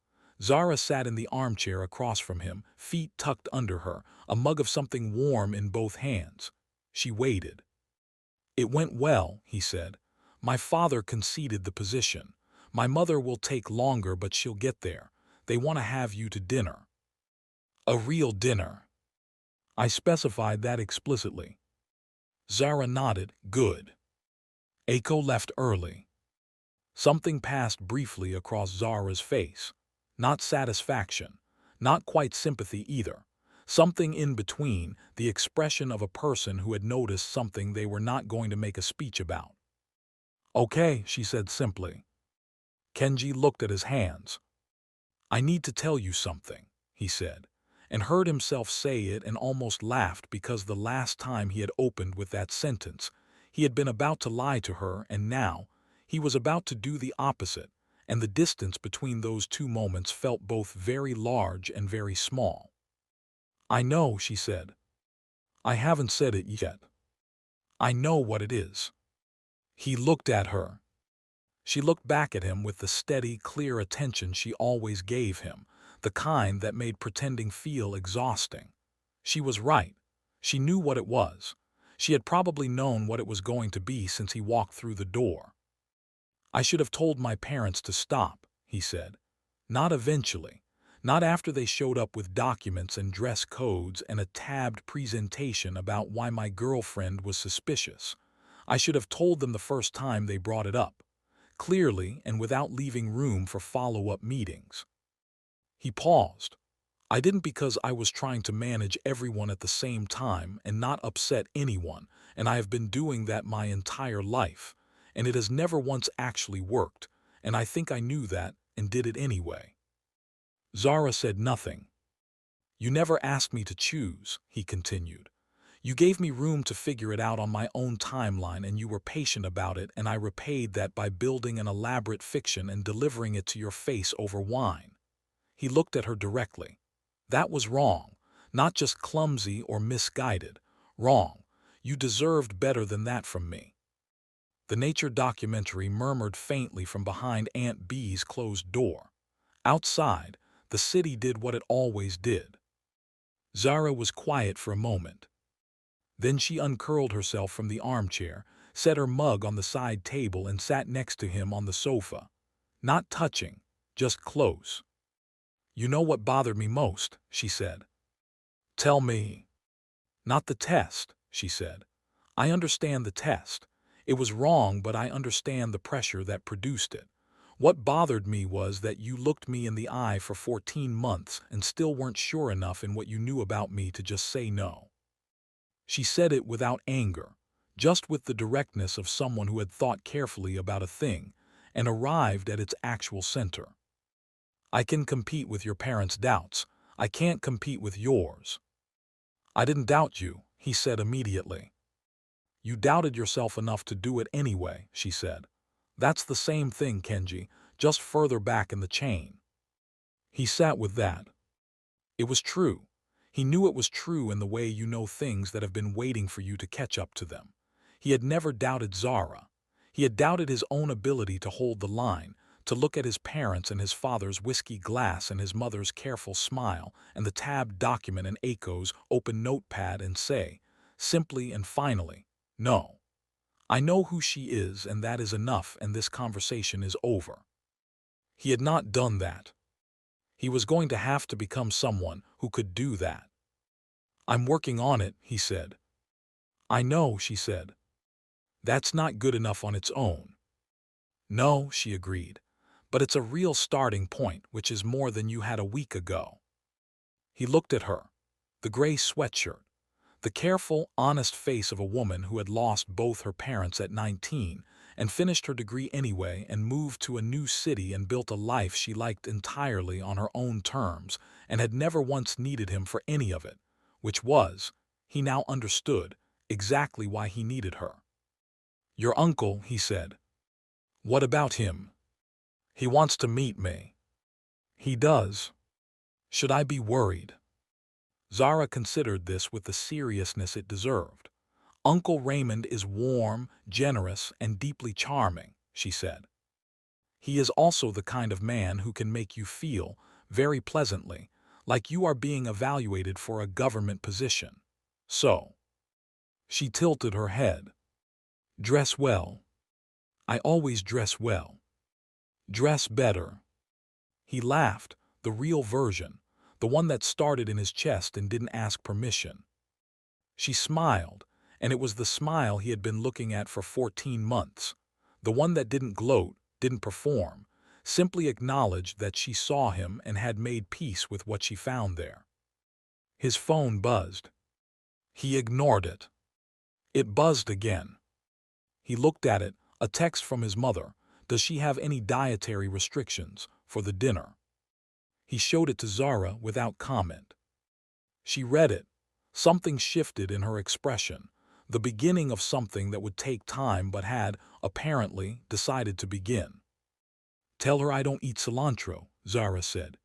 Zara sat in the armchair across from him, feet tucked under her, a mug of something warm in both hands. She waited. "It went well," he said. "My father conceded the position. My mother will take longer, but she'll get there. They want to have you to dinner." "A real dinner." "I specified that explicitly." Zara nodded. "Good." Aiko left early. Something passed briefly across Zara's face. Not satisfaction, not quite sympathy either. Something in between, the expression of a person who had noticed something they were not going to make a speech about. "Okay," she said simply. Kenji looked at his hands. "I need to tell you something," he said, and heard himself say it and almost laughed because the last time he had opened with that sentence, he had been about to lie to her, and now he was about to do the opposite, and the distance between those two moments felt both very large and very small. "I know," she said. "I haven't said it yet. I know what it is." He looked at her. She looked back at him with the steady, clear attention she always gave him, the kind that made pretending feel exhausting. She was right. She knew what it was. She had probably known what it was going to be since he walked through the door. "I should have told my parents to stop," he said. "Not eventually. Not after they showed up with documents and dress codes and a tabbed presentation about why my girlfriend was suspicious. I should have told them the first time they brought it up, clearly and without leaving room for follow-up meetings." He paused. "I didn't because I was trying to manage everyone at the same time and not upset anyone, and I have been doing that my entire life, and it has never once actually worked, and I think I knew that and did it anyway." Zara said nothing. "You never asked me to choose," he continued. "You gave me room to figure it out on my own timeline, and you were patient about it, and I repaid that by building an elaborate fiction and delivering it to your face over wine." He looked at her directly. "That was wrong. Not just clumsy or misguided. Wrong. You deserved better than that from me." The nature documentary murmured faintly from behind Aunt B's closed door. Outside, the city did what it always did. Zara was quiet for a moment. Then she uncurled herself from the armchair, set her mug on the side table, and sat next to him on the sofa. Not touching, just close. "You know what bothered me most," she said. "Tell me." "Not the test," she said. "I understand the test. It was wrong, but I understand the pressure that produced it. What bothered me was that you looked me in the eye for 14 months and still weren't sure enough in what you knew about me to just say no." She said it without anger, just with the directness of someone who had thought carefully about a thing and arrived at its actual center. "I can compete with your parents' doubts. I can't compete with yours." "I didn't doubt you," he said immediately. "You doubted yourself enough to do it anyway," she said. "That's the same thing, Kenji, just further back in the chain." He sat with that. It was true. He knew it was true in the way you know things that have been waiting for you to catch up to them. He had never doubted Zara. He had doubted his own ability to hold the line, to look at his parents and his father's whiskey glass and his mother's careful smile and the tabbed document in Aiko's open notepad and say, simply and finally, "No. I know who she is, and that is enough, and this conversation is over." He had not done that. He was going to have to become someone who could do that. "I'm working on it," he said. "I know," she said. "That's not good enough on its own." "No," she agreed, "but it's a real starting point, which is more than you had a week ago." He looked at her. The gray sweatshirt. The careful, honest face of a woman who had lost both her parents at 19 and finished her degree anyway and moved to a new city and built a life she liked entirely on her own terms and had never once needed him for any of it, which was, he now understood, exactly why he needed her. "Your uncle," he said. "What about him?" "He wants to meet me." "He does." Should I be worried? Zara considered this with the seriousness it deserved. Uncle Raymond is warm, generous, and deeply charming, she said. He is also the kind of man who can make you feel, very pleasantly, like you are being evaluated for a government position. So, she tilted her head. Dress well. I always dress well. Dress better. He laughed, the real version, the one that started in his chest and didn't ask permission. She smiled, and it was the smile he had been looking at for 14 months, the one that didn't gloat, didn't perform, simply acknowledged that she saw him and had made peace with what she found there. His phone buzzed. He ignored it. It buzzed again. He looked at it, a text from his mother. Does she have any dietary restrictions for the dinner? He showed it to Zara without comment. She read it. Something shifted in her expression, the beginning of something that would take time but had, apparently, decided to begin. Tell her I don't eat cilantro, Zara said.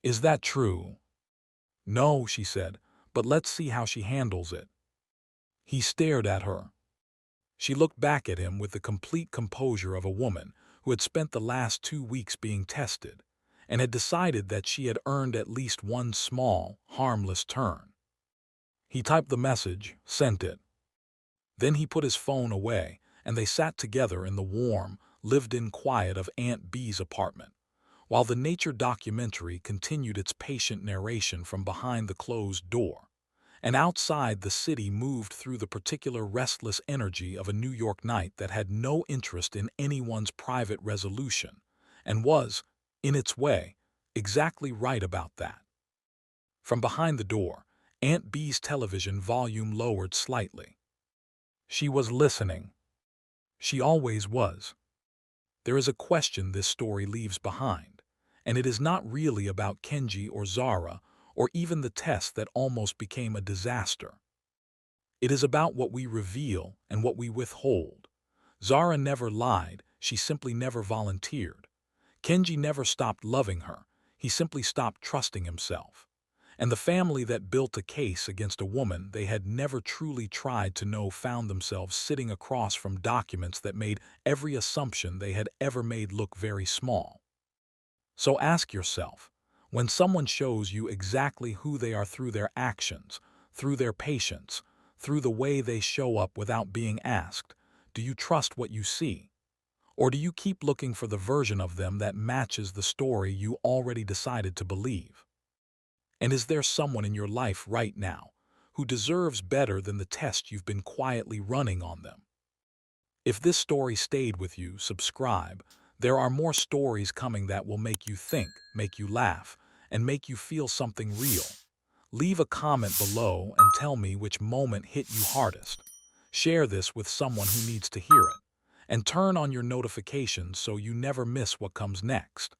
Is that true? No, she said, but let's see how she handles it. He stared at her. She looked back at him with the complete composure of a woman who had spent the last 2 weeks being tested and had decided that she had earned at least one small, harmless turn. He typed the message, sent it. Then he put his phone away, and they sat together in the warm, lived-in quiet of Aunt Bee's apartment, while the nature documentary continued its patient narration from behind the closed door. And outside, the city moved through the particular restless energy of a New York night that had no interest in anyone's private resolution, and was, in its way, exactly right about that. From behind the door, Aunt Bee's television volume lowered slightly. She was listening. She always was. There is a question this story leaves behind, and it is not really about Kenji or Zara, or even the test that almost became a disaster. It is about what we reveal and what we withhold. Zara never lied, she simply never volunteered. Kenji never stopped loving her, he simply stopped trusting himself. And the family that built a case against a woman they had never truly tried to know found themselves sitting across from documents that made every assumption they had ever made look very small. So ask yourself, when someone shows you exactly who they are through their actions, through their patience, through the way they show up without being asked, do you trust what you see? Or do you keep looking for the version of them that matches the story you already decided to believe? And is there someone in your life right now who deserves better than the test you've been quietly running on them? If this story stayed with you, subscribe. There are more stories coming that will make you think, make you laugh, and make you feel something real. Leave a comment below and tell me which moment hit you hardest. Share this with someone who needs to hear it. And turn on your notifications so you never miss what comes next.